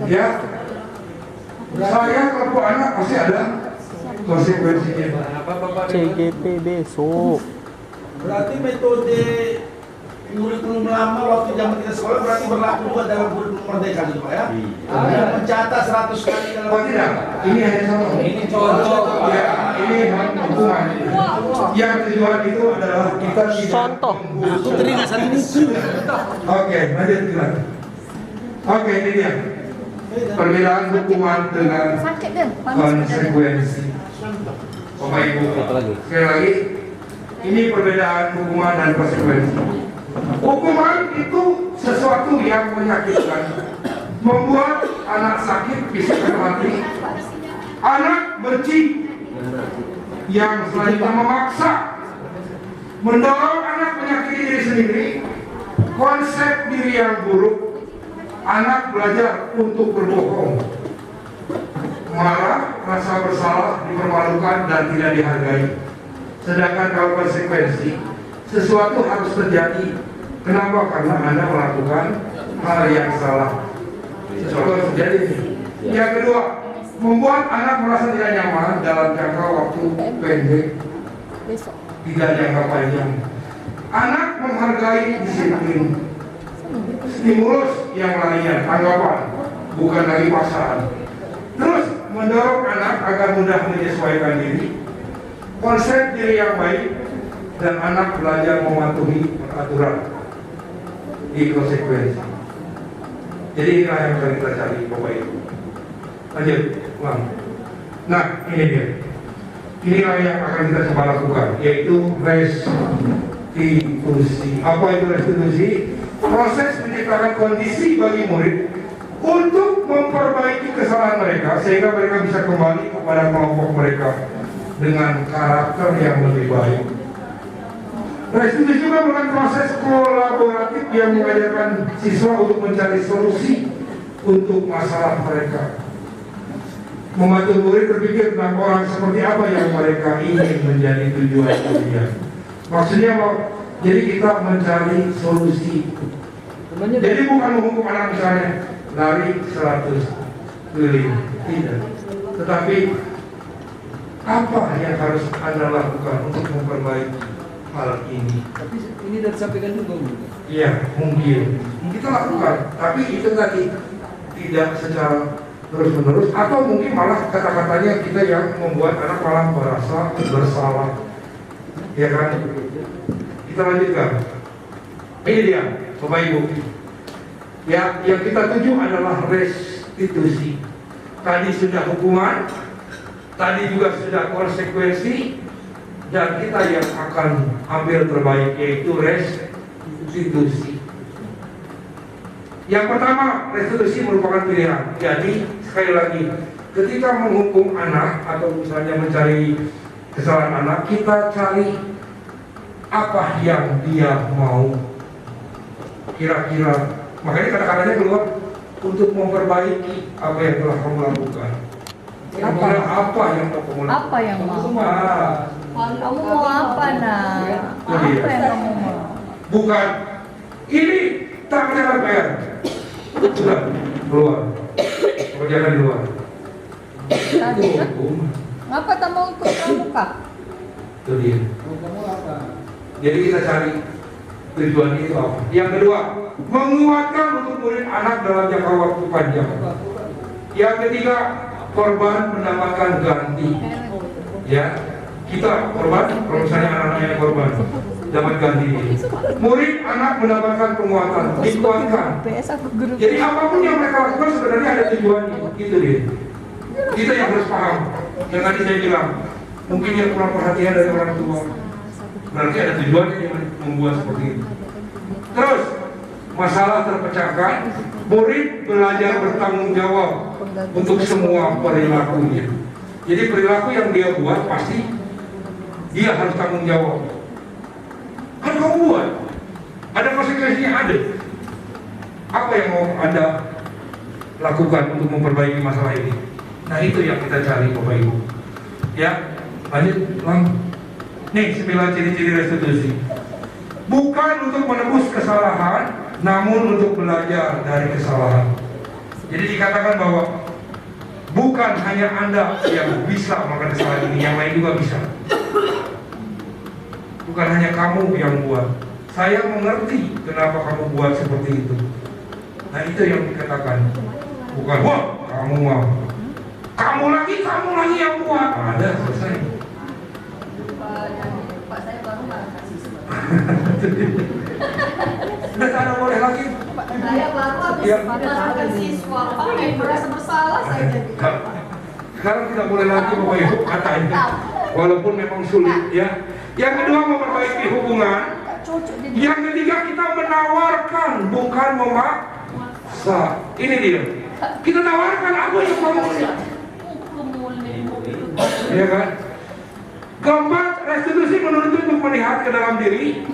Ya, saya kalau anak pasti ada konsekuensinya. CGP besok. Berarti metode kurikulum lama waktu zaman kita sekolah berarti berlaku juga dalam kurikulum merdeka gitu Pak ya? Yang mencatat 100 kali dalam. Oh tidak, ini hanya contoh. Ini contoh. Ya, ini hukuman. Yang tujuan itu adalah kita tidak. Contoh. Aku teringat satu buku. Oke, lanjut kita. Oke, ini dia. Perbedaan hukuman dengan konsekuensi. Bapak Ibu, sekali lagi, ini perbedaan hukuman dan konsekuensi. Hukuman itu sesuatu yang menyakitkan, membuat anak sakit bisa mati, anak benci, yang selanjutnya memaksa, mendorong anak menyakiti diri sendiri, konsep diri yang buruk, anak belajar untuk berbohong, marah, rasa bersalah, dipermalukan dan tidak dihargai. Sedangkan kalau konsekuensi, sesuatu harus terjadi. Kenapa? Karena Anda melakukan hal yang salah. Sesuatu harus terjadi. Yang kedua, membuat anak merasa tidak nyaman dalam jangka waktu pendek, tidak jangka panjang. Anak menghargai disiplin, stimulus yang lainnya, tanggapan, bukan lagi paksaan. Terus mendorong anak agar mudah menyesuaikan diri, konsep diri yang baik, dan anak belajar mematuhi aturan di konsekuensi. Jadi inilah yang akan kita cari Bapak Ibu. Lanjut, Bang. Nah, ini dia. Inilah yang akan kita coba lakukan, yaitu restitusi. Apa itu restitusi? Proses menciptakan kondisi bagi murid untuk memperbaiki kesalahan mereka sehingga mereka bisa kembali kepada kelompok mereka dengan karakter yang lebih baik. Restitusi juga merupakan proses kolaboratif yang mengajarkan siswa untuk mencari solusi untuk masalah mereka, membantu murid berpikir tentang orang seperti apa yang mereka ingin menjadi tujuan kuliah. Maksudnya jadi kita mencari solusi. Jadi bukan menghukum anak misalnya lari 100 keliling, tidak. Tetapi apa yang harus Anda lakukan untuk memperbaiki hal ini? Tapi ini sudah disampaikan juga. Iya, mungkin kita lakukan, tapi itu tadi tidak secara terus-menerus, atau mungkin malah kata-katanya kita yang membuat anak malah merasa bersalah. Ya kan? Kita lanjutkan. Ini dia, Bapak Ibu. Ya, yang kita tuju adalah restitusi. Tadi sudah hukuman, tadi juga sudah konsekuensi, dan kita yang akan ambil terbaik yaitu restitusi. Yang pertama, restitusi merupakan pilihan. Jadi sekali lagi, ketika menghukum anak atau misalnya mencari kesalahan anak, kita cari apa yang dia mau. Kira-kira, makanya kata-katanya keluar untuk memperbaiki apa yang telah kamu lakukan. Kira-kira apa yang mau kamu lakukan? Apa yang mau? Kamu mau apa, nak? Apa yang kamu mau? Bukan ini tak mendengar bayar. Sudah keluar, kerjakan di luar. Tadi kan? Ngapa tak mau ikut kamu, Kak? Itu dia. Jadi kita cari tujuan itu apa. Yang kedua, menguatkan untuk murid anak dalam jangka waktu panjang. Yang ketiga, korban mendapatkan ganti. Ya, kita korban, kalau misalnya anak-anaknya korban dapat ganti. Murid anak mendapatkan penguatan, dikuatkan. Jadi apapun yang mereka lakukan sebenarnya ada tujuannya. Itu dia. Kita yang harus paham. Yang tadi saya bilang, mungkin yang kurang perhatian dari orang tua. Berarti ada tujuannya yang membuat seperti itu. Terus masalah terpecahkan, murid belajar bertanggung jawab untuk semua perilakunya. Jadi perilaku yang dia buat pasti dia harus tanggung jawab. Kan kamu buat, ada konsekuensinya, ada. Apa yang mau Anda lakukan untuk memperbaiki masalah ini? Nah itu yang kita cari Bapak Ibu. Ya, lanjut Lang. Nih 9 ciri-ciri restitusi. Bukan untuk menebus kesalahan, namun untuk belajar dari kesalahan. Jadi dikatakan bahwa bukan hanya Anda yang bisa melakukan kesalahan ini, yang lain juga bisa. Bukan hanya kamu yang buat. Saya mengerti kenapa kamu buat seperti itu. Nah itu yang dikatakan. Bukan, wah kamu mau. Kamu lagi yang buat. Ada, selesai. Pak saya baru nggak kasih Sudah tak ada boleh lagi. saya baru habis merasakan siswa Pak yang merasa bersalah saya jadi. Sekarang tidak boleh lagi Bapak Ibu katanya. Walaupun memang sulit ya. Yang kedua memperbaiki hubungan. Yang ketiga kita menawarkan bukan memaksa. Ini dia. Kita tawarkan apa yang kamu lihat. Ya kan? Keempat, restitusi menuntut untuk melihat ke dalam diri.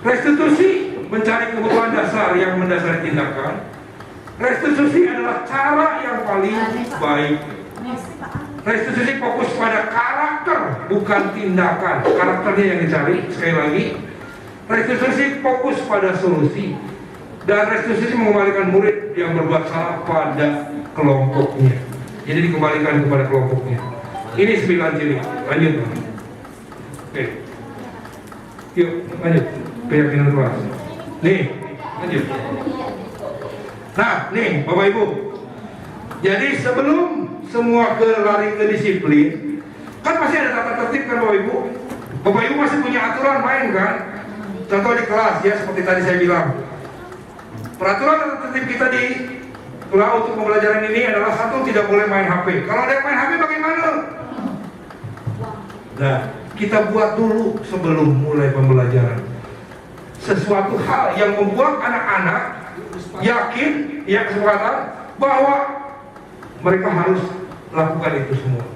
Restitusi mencari kebutuhan dasar yang mendasari tindakan. Restitusi adalah cara yang paling baik. Restitusi fokus pada karakter, bukan tindakan. Karakternya yang dicari. Sekali lagi, restitusi fokus pada solusi. Dan restitusi mengembalikan murid yang berbuat salah pada kelompoknya. Jadi dikembalikan kepada kelompoknya. Ini 9 ciri. Lanjut. Oke. Yuk, lanjut. Keyakinan kelas. Nih, lanjut. Nah, nih Bapak Ibu. Jadi sebelum semua lari ke disiplin, kan pasti ada tata tertib kan Bapak Ibu. Bapak Ibu masih punya aturan main kan? Contoh di kelas ya, seperti tadi saya bilang. Peraturan tata tertib kita di kelas untuk pembelajaran ini adalah satu, tidak boleh main HP. Kalau ada yang main HP bagaimana? Nah, kita buat dulu sebelum mulai pembelajaran sesuatu hal yang membuat anak-anak yakin, ya kesepakatan bahwa mereka harus lakukan itu semua.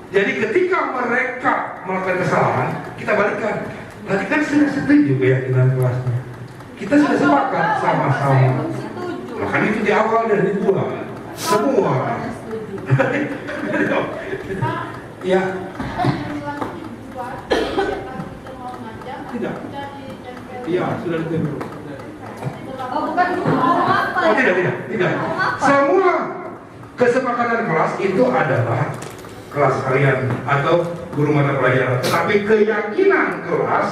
Jadi ketika mereka melakukan kesalahan, kita balikan. Tadi kan sudah setuju keyakinan kelasnya. Kita sudah sepakat sama-sama. Makanya itu di awal dan dibuat semua. Ya. Tidak. Iya, sudah ditempel. Oh bukan apa? Oh tidak. Semua kesepakatan kelas itu adalah kelas kalian atau guru mata pelajaran. Tapi keyakinan kelas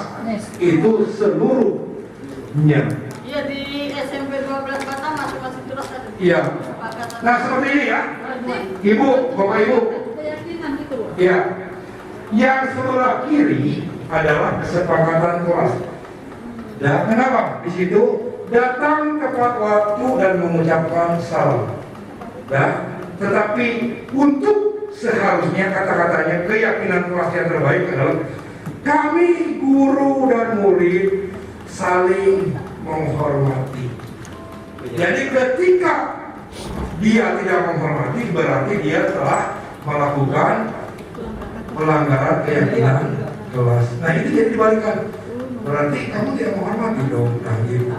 itu seluruhnya. Iya di SMP 12 Kota masing-masing kelas ada. Iya. Nah seperti ini ya, Ibu, Bapak Ibu. Keyakinan gitu. Ya. Yang sebelah kiri adalah kesepakatan kelas. Dan kenapa? Di situ datang tepat waktu dan mengucapkan salam. Nah, tetapi untuk seharusnya kata-katanya keyakinan kelas yang terbaik adalah kami guru dan murid saling menghormati. Jadi ketika dia tidak menghormati berarti dia telah melakukan pelanggaran keyakinan kelas. Nah itu jadi dibalikan. Berarti kamu tidak menghormati dong, nah gitu.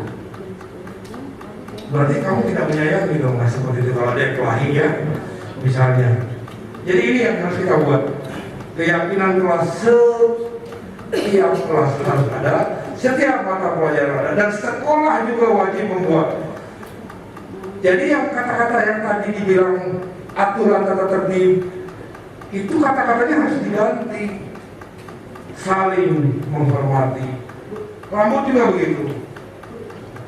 Berarti kamu tidak menyayangi dong, nah seperti itu kalau ada yang kelahi ya, misalnya. Jadi ini yang harus kita buat. Keyakinan kelas setiap kelas harus ada, setiap mata pelajaran ada, dan sekolah juga wajib membuat. Jadi yang kata-kata yang tadi dibilang aturan tata tertib, itu kata-katanya harus diganti. Saling menghormati. Rambut juga begitu.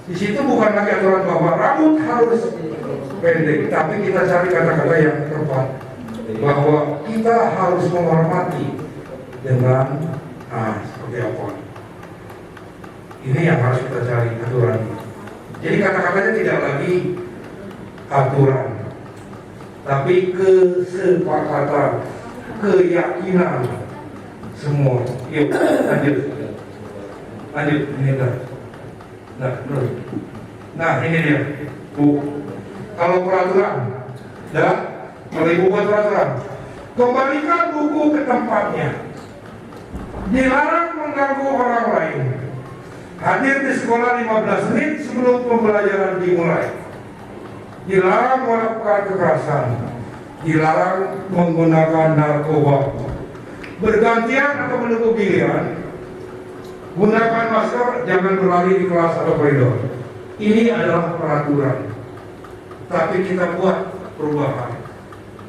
Di situ bukan lagi aturan bahwa rambut harus pendek, tapi kita cari kata-kata yang tepat. Bahwa kita harus menghormati dengan seperti apa. Ini yang harus kita cari aturan. Jadi kata-katanya tidak lagi aturan, tapi kesepakatan, keyakinan semua. Yuk lanjut ini dah. Nah ini dia Bu. Kalau peraturan kalau Ibu buat peraturan, kembalikan buku ke tempatnya, dilarang mengganggu orang lain, hadir di sekolah 15 menit sebelum pembelajaran dimulai, dilarang melakukan kekerasan, dilarang menggunakan narkoba, bergantian atau menunggu giliran, gunakan masker, jangan berlari di kelas atau koridor. Ini adalah peraturan. tapi kita buat perubahan.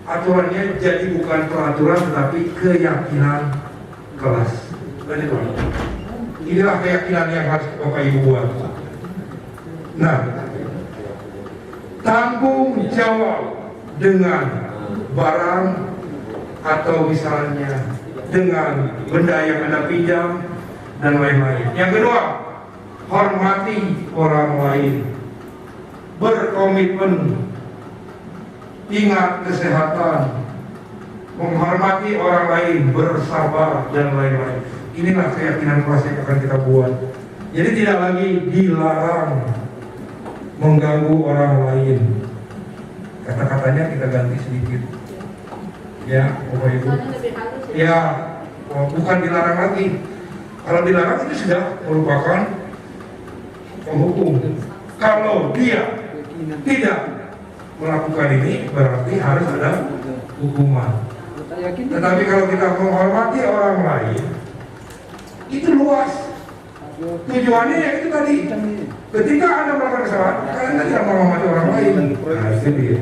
Aturannya jadi bukan peraturan tetapi keyakinan kelas. Inilah keyakinan yang harus Bapak Ibu buat. Nah, tanggung jawab dengan barang atau misalnya dengan benda yang Anda pinjam dan lain-lain. Yang kedua, hormati orang lain, berkomitmen, ingat kesehatan, menghormati orang lain, bersabar dan lain-lain. Inilah keyakinan kelas yang akan kita buat. Jadi tidak lagi dilarang mengganggu orang lain. Kata-katanya kita ganti sedikit. Ya, Bapak Ibu. Ya, bukan dilarang lagi. Kalau dilarang itu sudah merupakan penghukum. Kalau dia tidak melakukan ini berarti harus ada hukuman. Tetapi kalau kita menghormati orang lain, itu luas. Tujuannya ya itu tadi. Ketika Anda melakukan kesalahan, Anda tidak menghormati orang lain. Nah, itu dia.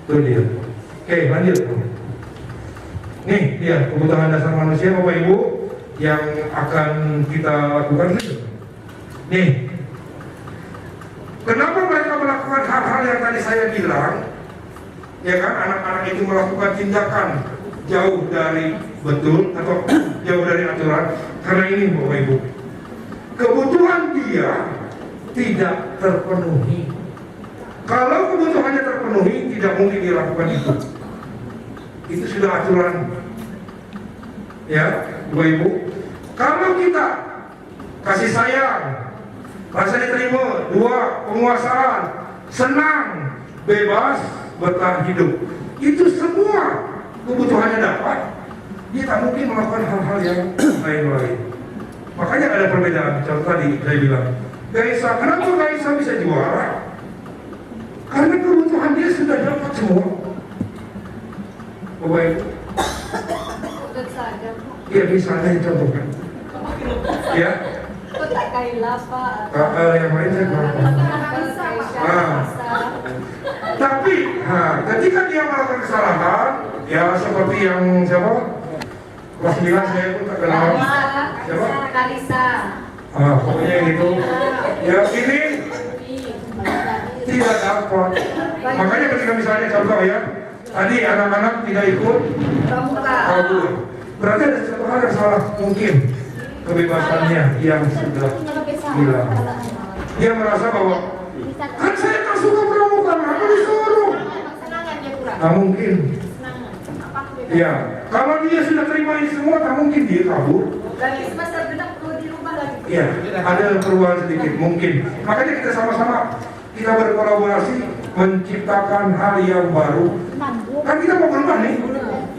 Itu dia. Oke, lanjut. Nih dia kebutuhan dasar manusia Bapak Ibu yang akan kita lakukan itu. Nih, kenapa mereka melakukan hal-hal yang tadi saya bilang? Ya kan, anak-anak itu melakukan tindakan jauh dari betul atau jauh dari aturan. Karena ini Bapak Ibu, kebutuhan dia tidak terpenuhi. Kalau kebutuhannya terpenuhi, tidak mungkin dilakukan itu. Itu sudah aturan. Ya, Bapak Ibu. Kalau kita kasih sayang, rasa diterima, dua, penguasaan, senang, bebas, bertahan hidup, itu semua kebutuhannya dapat, dia tak mungkin melakukan hal-hal yang lain-lain. Makanya ada perbedaan. Contoh tadi saya bilang, Gaisa, kenapa Gaisa bisa juara? Karena kebutuhan dia sudah dapat semua. Bapak Ibu. Iya, misalnya contohkan. Ya. Yang lain saya kurang. Tapi, ketika dia melakukan kesalahan, ya seperti yang siapa? Kelas 9 saya pun tak kenal. Siapa? Kalisa. Pokoknya yang itu. Ya ini tidak dapat. Makanya ketika misalnya contoh ya, tadi anak-anak tidak ikut kabur. Berarti ada satu hal yang salah, mungkin kebebasannya yang sudah hilang. Dia merasa bahwa kan saya tak suka pramuka, aku disuruh. Tak mungkin. Ya, kalau dia sudah terima ini semua, tak mungkin dia kabur. Ya, ada perubahan sedikit, mungkin. Makanya kita sama-sama kita berkolaborasi menciptakan hal yang baru. Kan kita mau berubah nih.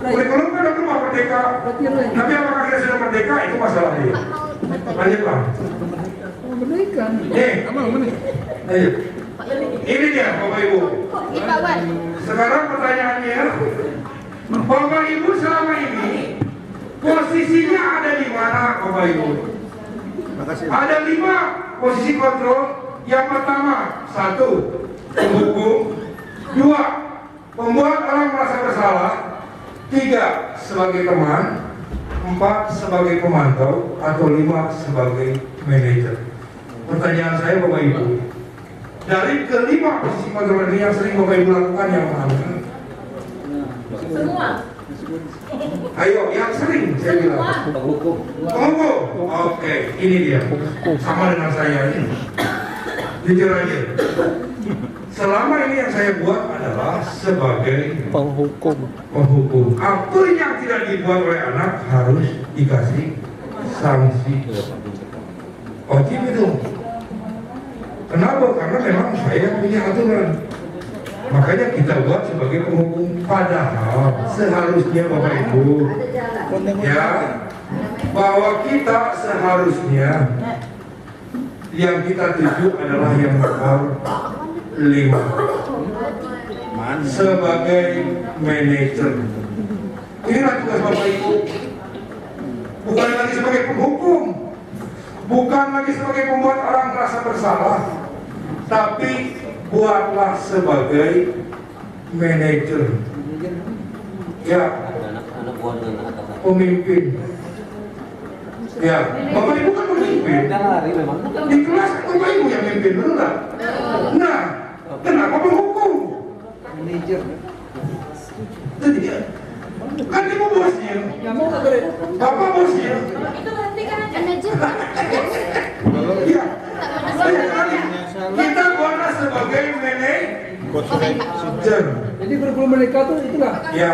Kurikulum kan udah berubah merdeka. Tapi apakah kita sudah merdeka? Itu masalah dia. Lanjutlah. Ayo. Ini dia Bapak Ibu. Sekarang pertanyaannya, Bapak Ibu selama ini posisinya ada di mana Bapak Ibu? Ada 5 posisi kontrol. Yang pertama, 1, penghukum. 2, pembuat orang merasa bersalah. 3, sebagai teman. 4, sebagai pemantau. Atau 5, sebagai manajer. Pertanyaan saya Bapak Ibu, dari ke-5 posisi kontrol ini yang sering Bapak Ibu lakukan yang mana? Semua. Ayo, yang sering saya bilang. Penghukum. Oke, ini dia. Sama dengan saya ini. Jujur aja. Selama ini yang saya buat adalah sebagai penghukum. Apa yang tidak dibuat oleh anak harus dikasih sanksi. Wajib itu. Kenapa? Karena memang saya punya aturan. Makanya kita buat sebagai penghukum. Padahal seharusnya Bapak Ibu, ya, bahwa kita seharusnya yang kita tuju adalah yang nomor 5 sebagai manajer. Inilah tugas Bapak Ibu. Bukan lagi sebagai penghukum, bukan lagi sebagai pembuat orang merasa bersalah, tapi buatlah sebagai manajer, ya, Anak buah dengan atasan. pemimpin. Ya, Bapak Ibu kan pemimpin. Dari memang. Di kelas Bapak Ibu yang memimpin, betul nggak? Nah, kenapa menghukum? Manajer. Jadi kan ibu bosnya, bapak bosnya. Itu berarti kan manajer. Iya. Kita buatlah sebagai manajer. Jadi kurikulum mereka tuh itulah. Ya.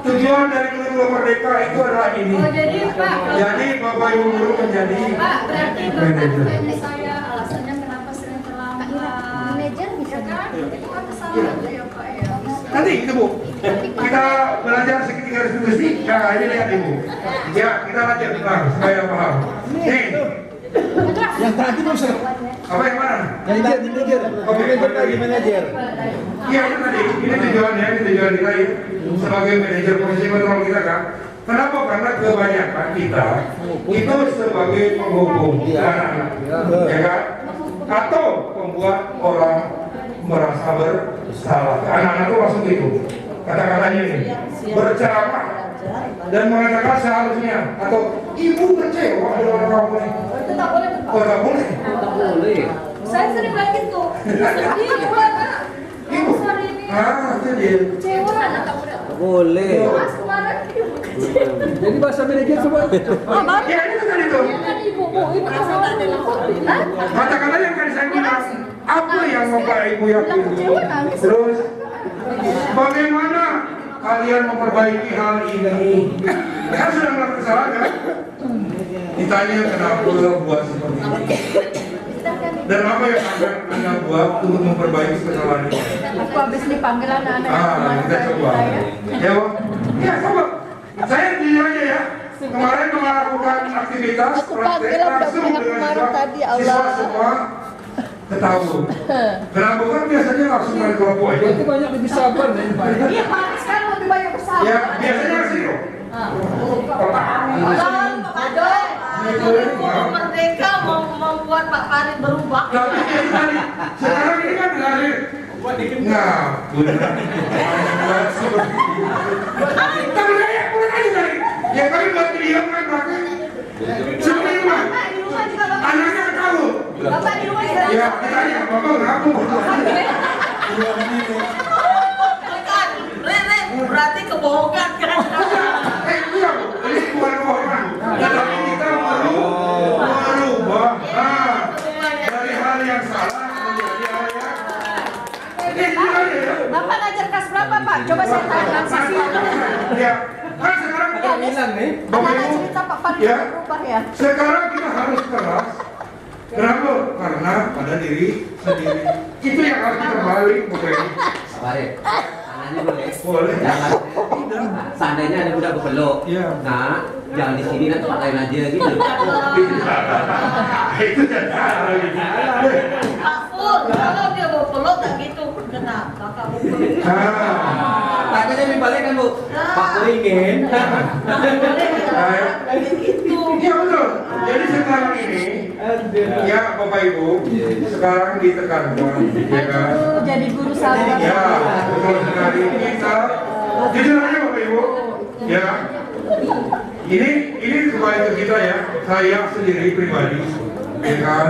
Tujuan dari kurikulum merdeka itu adalah ini. Oh jadi Pak. Jadi bapak ibu guru menjadi Pak berarti manajer. bapak saya alasannya kenapa sering terlambat. Manajer bisa kan? Itu kan kesalahan ya Pak ya. Nanti itu Bu, kita belajar seketika diskusi. Nah ini lihat Ibu. Ya kita lanjut nah, supaya paham. Nih, Yang tadi Ustaz. apa yang mana? Yang tadi manajer. Manajer lagi manajer. Iya itu tadi. Ini tujuannya, ini tujuan kita ya. Sebagai manajer posisi kontrol kita kan. Kenapa? Karena kebanyakan kita itu sebagai penghukum anak-anak, ya kan? Atau membuat orang merasa bersalah. Anak-anak itu langsung itu. Kata-katanya ini berceramah dan mengatakan seharusnya atau ibu kecewa dengan kamu ini. Itu tak boleh Pak. Oh tak boleh. Tak boleh. Saya sering kayak gitu. Sedih gimana? Ibu. Hari ini Ah itu dia. kecewa. Tak boleh. Mas kemarin Jadi bahasa manajer coba. Ya itu tadi tuh. ibu itu kesalahan Kata-kata yang tadi saya bilang, apa yang Bapak Ibu yakini? Terus, bagaimana kalian memperbaiki hal ini? Kan sudah melakukan kesalahan kan? Ditanya kenapa buat seperti ini? Dan apa yang akan Anda buat untuk memperbaiki kesalahan ini? Aku habis dipanggil anak-anak. Kita coba. Ya, Pak? Ya, coba. Saya jujur aja ya. Kemarin melakukan aktivitas praktek langsung dengan siswa semua ketahui. Kenapa kan biasanya langsung main kelompok aja. Itu banyak lebih sabar nih Pak. Iya Pak, sekarang lebih banyak bersabar. Ya, biasanya sih kok. Merdeka mau membuat Pak Farid berubah. Tapi itu tadi, sekarang ini kan dari nah, benar. Tapi saya pulang aja tadi. Ya kami buat video kan pakai. Seperti itu Pak. Anaknya ketahui. Bapak di rumah juga. Ya, ditanya, Bapak ngaku. Rene, berarti kebohongan kan? Iya, ini bukan kebohongan. Tetapi kita merubah dari hal yang salah menjadi hal yang Bapak ngajar kelas berapa Pak? Coba saya tanya sisi. ya, kan sekarang Bapak Ibu, cerita Pak Farid ya, berubah ya. sekarang kita harus keras. Kenapa? Karena pada diri sendiri. Itu yang harus kita balik, Bapak Ibu. Baik. Anaknya boleh. Boleh. Jangan. Seandainya ada budak berpeluk. Nah, jangan di sini dan tempat lain aja gitu. Itu jangan. Pak Fur, kalau dia mau peluk tak gitu, kenapa kamu peluk? Takutnya lebih balik kan Bu? Pak Pur ingin. Gitu. Iya betul. Jadi sekarang ini, ya Bapak Ibu, sekarang ditekankan, ya kan? Jadi guru sabar. Ya, betul sekali. Kita, jujur aja Bapak Ibu, ya. Ini kebaikan kita ya. Saya sendiri pribadi, ya kan?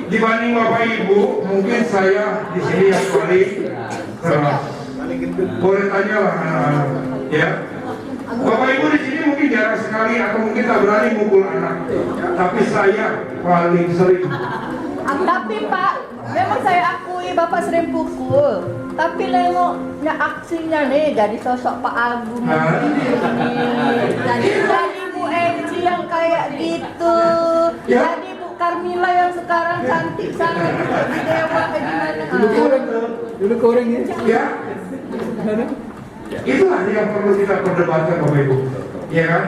Dibanding Bapak Ibu, mungkin saya di sini yang paling keras. Boleh tanya lah anak-anak, ya. Bapak Ibu di sini mungkin jarang sekali atau mungkin tak berani mukul anak, tapi saya paling sering. Tapi Pak, memang saya akui Bapak sering pukul. Tapi nengoknya aksinya nih jadi sosok Pak Agung jadi Bu Enci yang kayak gitu, jadi Bu Carmila yang sekarang cantik sangat jadi dewa gimana? Dulu koreng ya. Ya, itulah yang perlu kita perdebatkan Bapak Ibu, ya kan?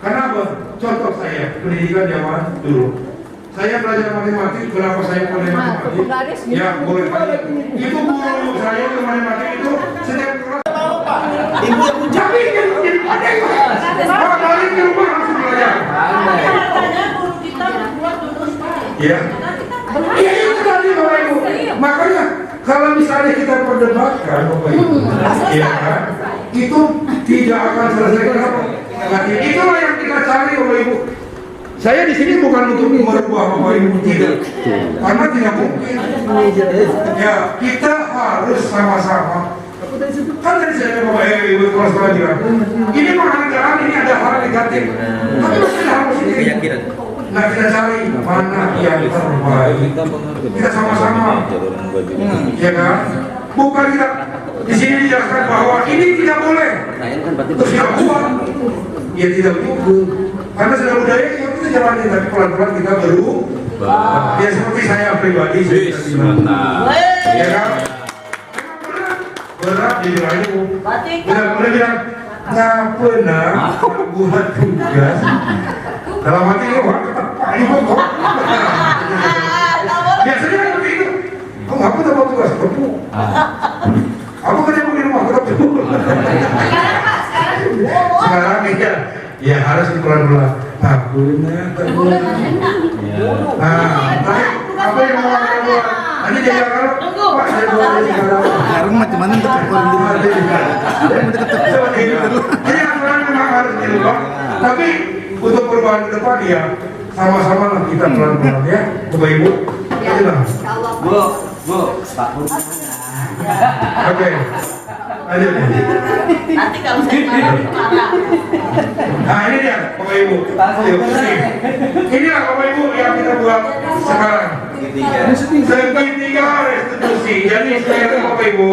Kenapa? Contoh saya pendidikan zaman dulu. Saya belajar matematik, kenapa saya mulai matematik? Ya, boleh tanya. Itu guru saya ke matematik itu setiap kelas. Ibu jadi pandai. Pak balik ke rumah langsung belajar. Katanya guru kita membuat lulus Pak. Iya. Iya itu tadi Bapak Ibu. Makanya kalau misalnya kita perdebatkan, Bapak Ibu, ya kan, itu tidak akan selesai. Kenapa? Itulah yang kita cari, Bapak Ibu. Saya di sini bukan untuk merubah Bapak Ibu, tidak, karena tidak mungkin. Ya, kita harus sama-sama. Kan tadi saya Bapak Ibu kelas pelajaran. Ini penghargaan, ini ada hal negatif, tapi masih ada hal positif. Nah, kita cari mana yang terbaik. Kita sama-sama, ya kan? Bukan kita di sini dijelaskan bahwa ini tidak boleh, terus kita buat, ya tidak juga. Karena sudah budaya kita jalani, tapi pelan-pelan kita berubah. Ya seperti saya pribadi, ya kan? Berat dibilang itu, benar-benar bilang nggak pernah buat tugas. Dalam hati ini, wah, ini kok. Biasanya kan seperti itu. Kok nggak pernah buat tugas? Aku kerja di rumah, betul. Sekarang ya harus pelan-pelan. Nah, benar. Apa yang mau kita buat? Nanti dia kalau Pak saya buat ini kalau sekarang macam-macam tetap orang di rumah. Jadi aturan memang harus dirubah. Tapi untuk perubahan ke depan ya sama-sama lah kita pelan-pelan ya, Bapak Ibu. Itulah. Bu, Pak Pur. Oke. Lanjut. Nanti kalau saya marah. Nah ini dia Bapak Ibu. Inilah Bapak Ibu yang kita buat sekarang. Segitiga restitusi. Jadi sekarang Bapak Ibu,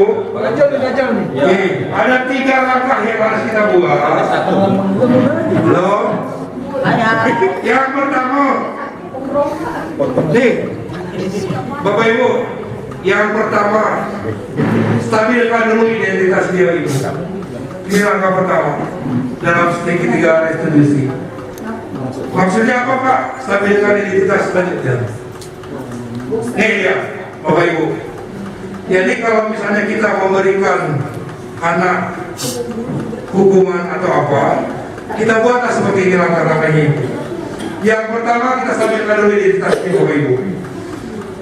ada 3 langkah yang harus kita buat. Belum. Yang pertama, nih Bapak Ibu, yang pertama stabilkan dulu identitas dia Ibu. Ini langkah pertama dalam segitiga restitusi. Maksudnya apa Pak? Stabilkan identitas selanjutnya. Nih ya Bapak Ibu. Jadi kalau misalnya kita memberikan anak hukuman atau apa, kita buatlah seperti ini langkah-langkahnya. Yang pertama kita stabilkan dulu identitasnya Bapak Ibu.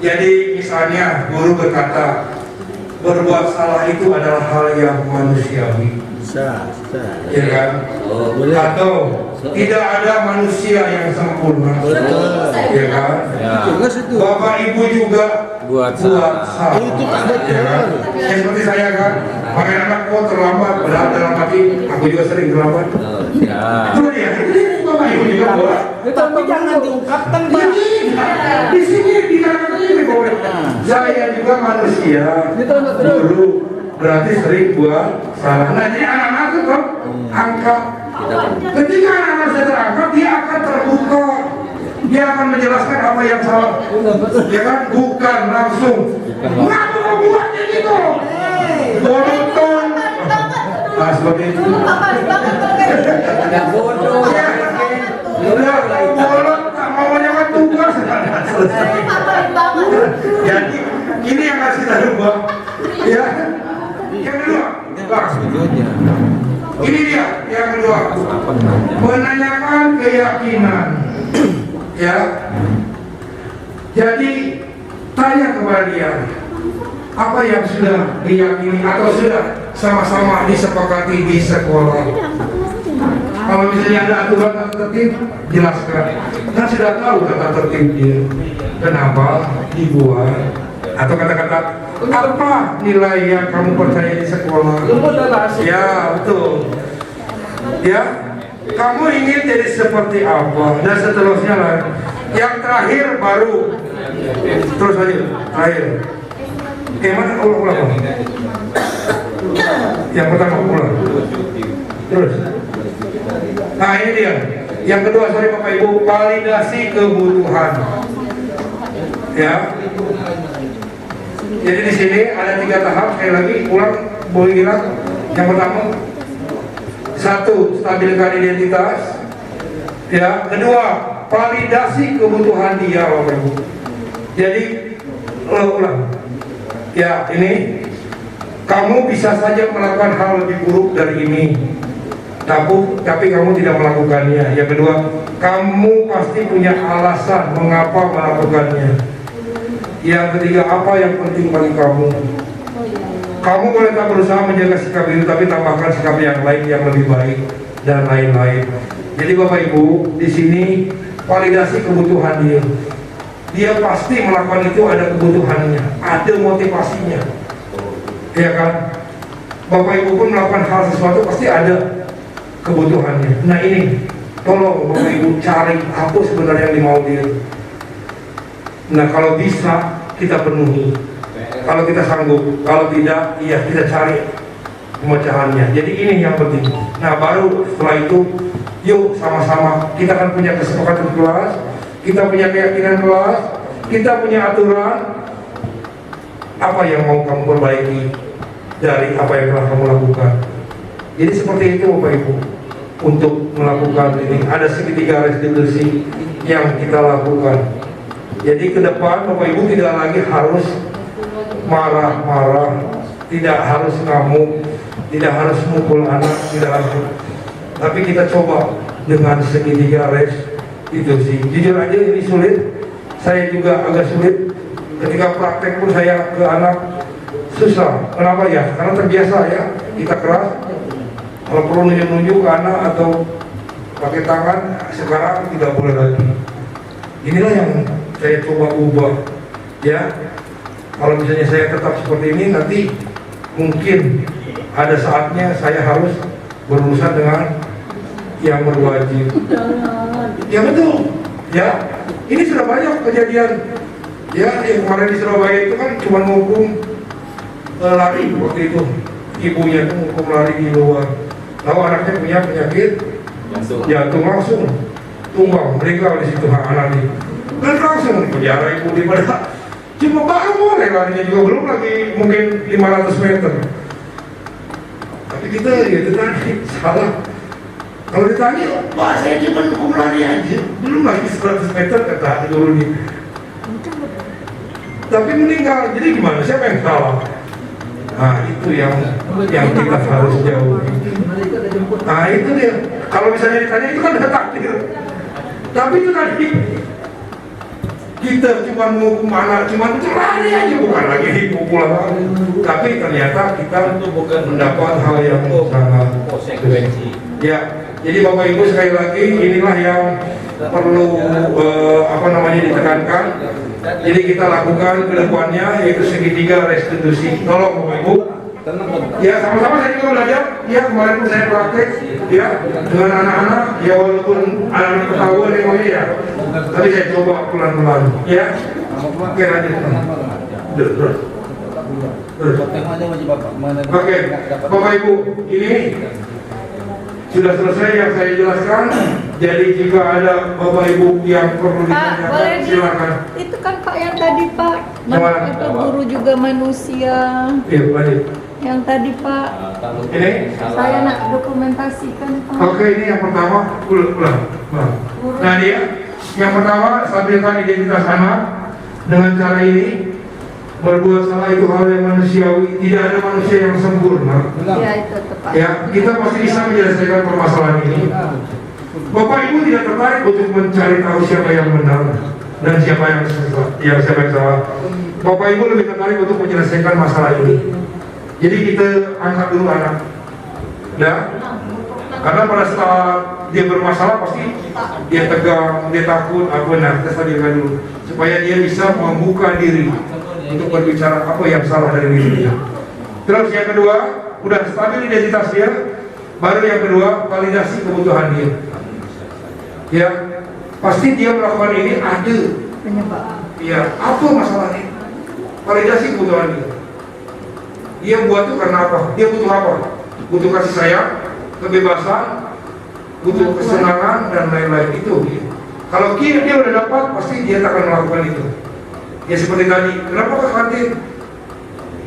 Jadi misalnya guru berkata berbuat salah itu adalah hal yang manusiawi, ya kan? Atau tidak ada manusia yang sempurna, ya kan? Bapak Ibu juga buat salah, ya kan? Ya, seperti saya kan, pakai anak kok terlambat, berat dalam hati, aku juga sering terlambat. Itu dia, Bapak Ibu juga buat. Tapi jangan diungkapkan, Pak. Di sini di dalam ini boleh. Saya juga manusia, dulu berarti sering buat salah. Nah jadi anak-anak itu kan angkat. Ketika anak-anak sudah terangkat, dia akan terbuka. Dia akan menjelaskan apa yang salah. Ya kan? Bukan langsung. Kenapa kau buatnya gitu? Bodoh. Nah seperti itu. Bodoh. Udah bolot, tak mau nyawa tugas. Jadi ini yang harus kita rubah. Ya. Yang kedua, ini dia yang kedua, menanyakan keyakinan. Ya. Jadi tanya kepada dia apa yang sudah diyakini atau sudah sama-sama disepakati di sekolah. Kalau misalnya ada aturan tata tertib, jelaskan. Kan sudah tahu tata tertibnya, kenapa dibuat, atau kata-kata apa nilai yang kamu percaya di sekolah. Ya betul. Ya, kamu ingin jadi seperti apa dan seterusnya lah. Yang terakhir baru terus aja terakhir. Mana ulang. Yang pertama ulang. Terus. Nah ini dia. Yang kedua sorry Bapak Ibu, validasi kebutuhan. Ya. Jadi di sini ada 3 tahap. Sekali lagi ulang boleh bilang. Yang pertama, 1, stabilkan identitas. Ya. Kedua, validasi kebutuhan dia Bapak Ibu. Jadi ulang. Ya ini kamu bisa saja melakukan hal lebih buruk dari ini. Tapi kamu tidak melakukannya. Yang kedua, kamu pasti punya alasan mengapa melakukannya. Yang ketiga, apa yang penting bagi kamu. Kamu boleh tak berusaha menjaga sikap itu, tapi tambahkan sikap yang lain yang lebih baik dan lain-lain. Jadi Bapak Ibu, di sini validasi kebutuhan dia. Dia pasti melakukan itu ada kebutuhannya, ada motivasinya, ya kan? Bapak Ibu pun melakukan hal sesuatu pasti ada kebutuhannya. Nah ini, tolong Bapak Ibu cari apa sebenarnya yang dimau dia. Nah kalau bisa kita penuhi, kalau kita sanggup, kalau tidak, ya kita cari pemecahannya. Jadi ini yang penting. Nah baru setelah itu, yuk sama-sama kita kan punya kesepakatan kelas, kita punya keyakinan kelas, kita punya aturan. Apa yang mau kamu perbaiki dari apa yang telah kamu lakukan. Jadi seperti itu Bapak Ibu, untuk melakukan ini ada segitiga restitusi yang kita lakukan. Jadi ke depan Bapak Ibu tidak lagi harus marah-marah, tidak harus ngamuk, tidak harus mukul anak, tidak harus. Tapi kita coba dengan segitiga restitusi. Jujur aja ini sulit, saya juga agak sulit. Ketika praktek pun saya ke anak susah. Kenapa ya? Karena terbiasa ya, kita keras. Kalau perlu nunjuk-nunjuk ke anak atau pakai tangan, sekarang tidak boleh lagi. Inilah yang saya coba ubah, ya. Kalau misalnya saya tetap seperti ini, nanti mungkin ada saatnya saya harus berurusan dengan yang berwajib. Ya betul, ya. Ini sudah banyak kejadian, ya. Yang kemarin di Surabaya itu kan cuma menghukum lari waktu itu, ibunya itu menghukum lari di luar. Lalu anaknya punya penyakit jantung langsung tumbang, meninggal di situ anaknya. Dan langsung di penjara ibu di pada cuma baru boleh larinya juga, belum lagi mungkin 500 meter. Tapi kita ya itu tadi salah. Kalau ditanya, Pak saya cuma hukum lari aja, belum lagi 100 meter kata guru ini. Tapi meninggal, jadi gimana? Siapa yang salah? Nah itu yang kita harus jauhi. Nah itu dia. Kalau misalnya ditanya itu kan udah takdir. Tapi itu tadi kita cuma menghukum anak, cuma lari aja, bukan lagi dipukul apa. Tapi ternyata kita mendapat hal yang sangat konsekuensi. Ya, jadi Bapak Ibu sekali lagi inilah yang perlu ditekankan. Jadi kita lakukan ke depannya yaitu segitiga restitusi. Tolong Bapak Ibu. Ya sama-sama saya juga belajar. Ya kemarin pun saya praktek ya dengan anak-anak. Ya walaupun anak-anak ketahuan memangnya ya, tapi saya coba pelan-pelan. Ya. Oke lanjut. Terus. Oke, Bapak Ibu, ini sudah selesai yang saya jelaskan. Jadi jika ada Bapak Ibu yang perlu ditanyakan, silakan. Itu kan Pak yang tadi Pak, itu guru juga manusia. Iya, lanjut. Yang tadi Pak, ini saya nak dokumentasikan Pak. Oke, ini yang pertama, ulang. Nah dia, yang pertama stabilkan identitas anak dengan cara ini. Berbuat salah itu hal yang manusiawi, tidak ada manusia yang sempurna. Ya itu tepat. Ya, kita pasti bisa menyelesaikan permasalahan ini. Bapak Ibu tidak tertarik untuk mencari tahu siapa yang benar dan siapa yang salah. Bapak Ibu lebih tertarik untuk menyelesaikan masalah ini. Jadi kita angkat dulu anak. Ya. Karena pada saat dia bermasalah pasti dia tegang, dia takut, kita stabilkan dulu supaya dia bisa membuka diri untuk berbicara apa yang salah dari dirinya. Terus yang kedua, udah stabil identitas dia, baru yang kedua validasi kebutuhan dia. Ya, pasti dia melakukan ini ada Penyebab. ya apa masalahnya? Validasi kebutuhan dia. Dia buat itu karena apa? Dia butuh apa? Butuh kasih sayang, kebebasan, butuh kesenangan dan lain-lain itu. Kalau dia udah dapat, pasti dia tak akan melakukan itu. Ya seperti tadi, kenapa ke kantin?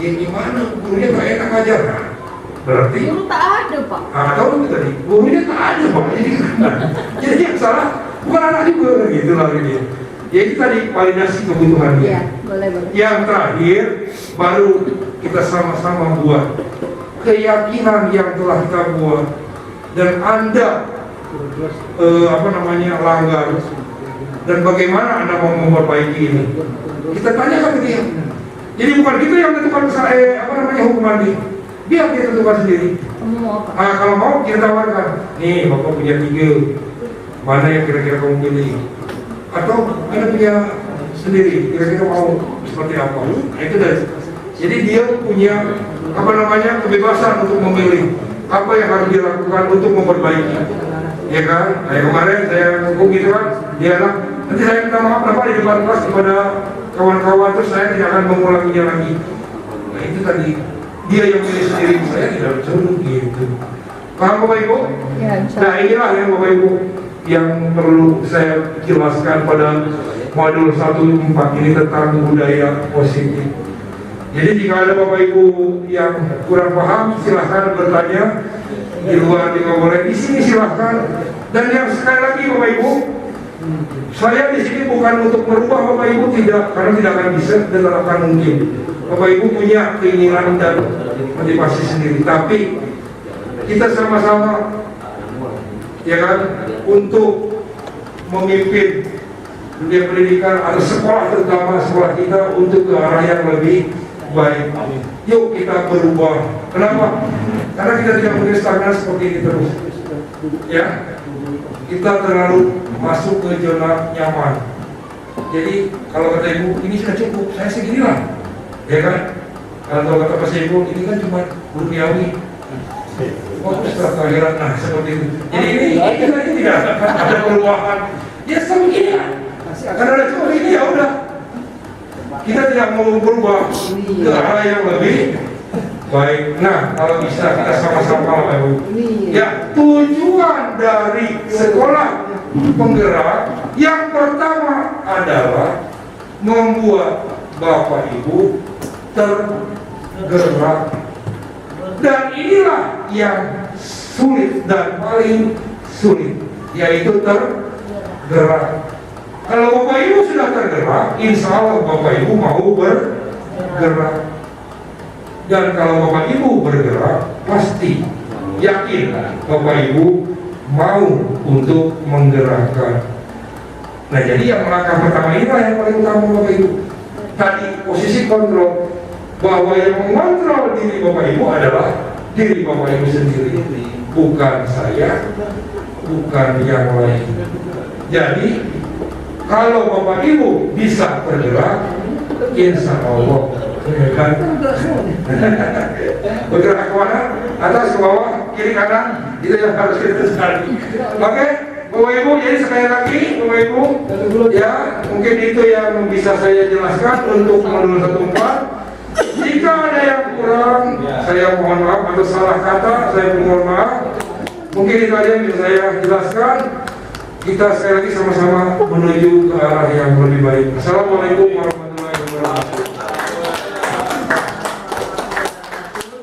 Ya gimana? Gurunya gak enak ajar. Nah, berarti Guru tak ada Pak. tahu itu tadi, gurunya tak ada Pak. Jadi yang salah bukan anak juga gitu lah ini. Ya itu tadi validasi kebutuhan dia. Iya, boleh. Yang terakhir baru kita sama-sama buat keyakinan yang telah kita buat dan Anda langgar dan bagaimana Anda mau memperbaiki ini. Kita tanyakan ke dia, Jadi bukan kita yang menentukan hukuman ini, biar dia tentukan sendiri. Kalau mau kita tawarkan, nih bapak punya 3, mana yang kira-kira kamu pilih? Atau anda punya sendiri, kira-kira mau seperti apa? Nah, itu dari. Jadi dia punya kebebasan untuk memilih apa yang harus dilakukan untuk memperbaiki. Ya kan? Kayak kemarin saya hukum gitu kan, dia nanti saya minta maaf di depan kelas kepada kawan-kawan, terus saya tidak akan mengulanginya lagi. Nah itu tadi, dia yang milih sendiri, saya tidak disuruh gitu. Paham Bapak Ibu? Ya, nah inilah yang Bapak Ibu yang perlu saya jelaskan pada modul 1.4 ini tentang budaya positif. Jadi jika ada Bapak Ibu yang kurang paham, silahkan bertanya. Di luar juga boleh, di sini silahkan. Dan yang sekali lagi Bapak Ibu, saya di sini bukan untuk merubah Bapak Ibu, tidak, karena tidak akan bisa dan tidak akan mungkin. Bapak Ibu punya keinginan dan motivasi sendiri, tapi kita sama-sama, ya kan, untuk memimpin dunia pendidikan atau sekolah, terutama sekolah kita untuk ke arah yang lebih baik. Yuk kita berubah. Kenapa? Karena kita tidak mungkin stagnan seperti ini terus. Ya, kita terlalu masuk ke zona nyaman. Jadi kalau kata ibu ini sudah cukup, saya seginilah, ya kan? Kalau kata pas ibu ini kan cuma duniawi. Fokus ke akhirat, nah seperti itu. Jadi ini tidak ada perubahan. Ya begini lah. Karena ada cuma ini ya udah. Kita tidak mau berubah ke arah yang lebih baik. Nah, kalau bisa kita sama-sama Bapak Ibu. Ya, tujuan dari sekolah penggerak yang pertama adalah membuat Bapak Ibu tergerak. Dan inilah yang sulit dan paling sulit, yaitu tergerak. Kalau Bapak Ibu sudah tergerak, insya Allah Bapak Ibu mau bergerak. Dan kalau Bapak Ibu bergerak, pasti yakin Bapak Ibu mau untuk menggerakkan. Nah jadi yang langkah pertama inilah yang paling utama Bapak Ibu. Tadi posisi kontrol, bahwa yang mengontrol diri Bapak Ibu adalah diri Bapak Ibu sendiri, bukan saya, bukan yang lain. Jadi kalau Bapak Ibu bisa bergerak, insya Allah bergerak ke mana? Atas, ke bawah, kiri, kanan, itu yang harus kita cari. Oke, Bapak Ibu, jadi sekali lagi Bapak Ibu, ya mungkin itu yang bisa saya jelaskan untuk modul 1.4. Jika ada yang kurang, saya mohon maaf, atau salah kata, saya mohon maaf. Mungkin itu aja yang bisa saya jelaskan. Kita sekali lagi sama-sama menuju ke arah yang lebih baik. Assalamualaikum warahmatullahi wabarakatuh.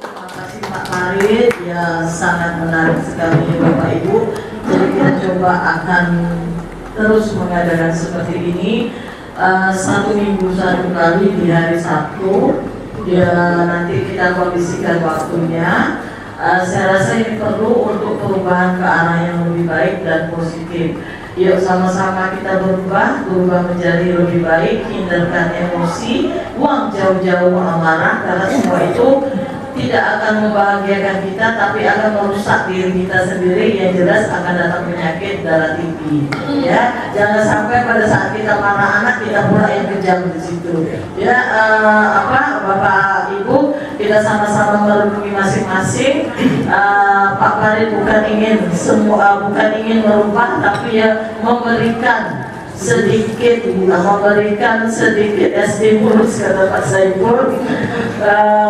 Terima kasih Pak Farid, ya sangat menarik sekali Bapak Ibu. Jadi kita coba akan terus mengadakan seperti ini, 1 minggu 1 kali di hari Sabtu. Ya nanti kita kondisikan waktunya. Saya rasa ini perlu untuk perubahan ke arah yang lebih baik dan positif. Yuk sama-sama kita berubah menjadi lebih baik, hindarkan emosi, buang jauh-jauh amarah, karena semua itu tidak akan membahagiakan kita, tapi akan merusak diri kita sendiri. Yang jelas akan datang penyakit darah tinggi. Ya, jangan sampai pada saat kita marah anak kita pula yang kejam di situ. Ya, Bapak Ibu, kita sama-sama merenungi masing-masing. Pak Farid bukan ingin merubah, tapi ya memberikan sedikit stimulus, kata Pak Saiful,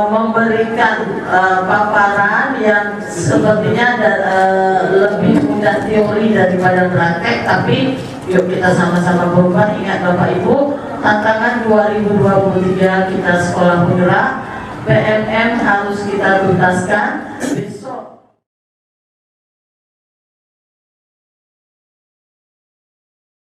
memberikan paparan yang sepertinya lebih mudah teori daripada praktek, tapi yuk kita sama-sama berubah. Ingat Bapak Ibu, tantangan 2023 kita sekolah penggerak, PMM harus kita tuntaskan.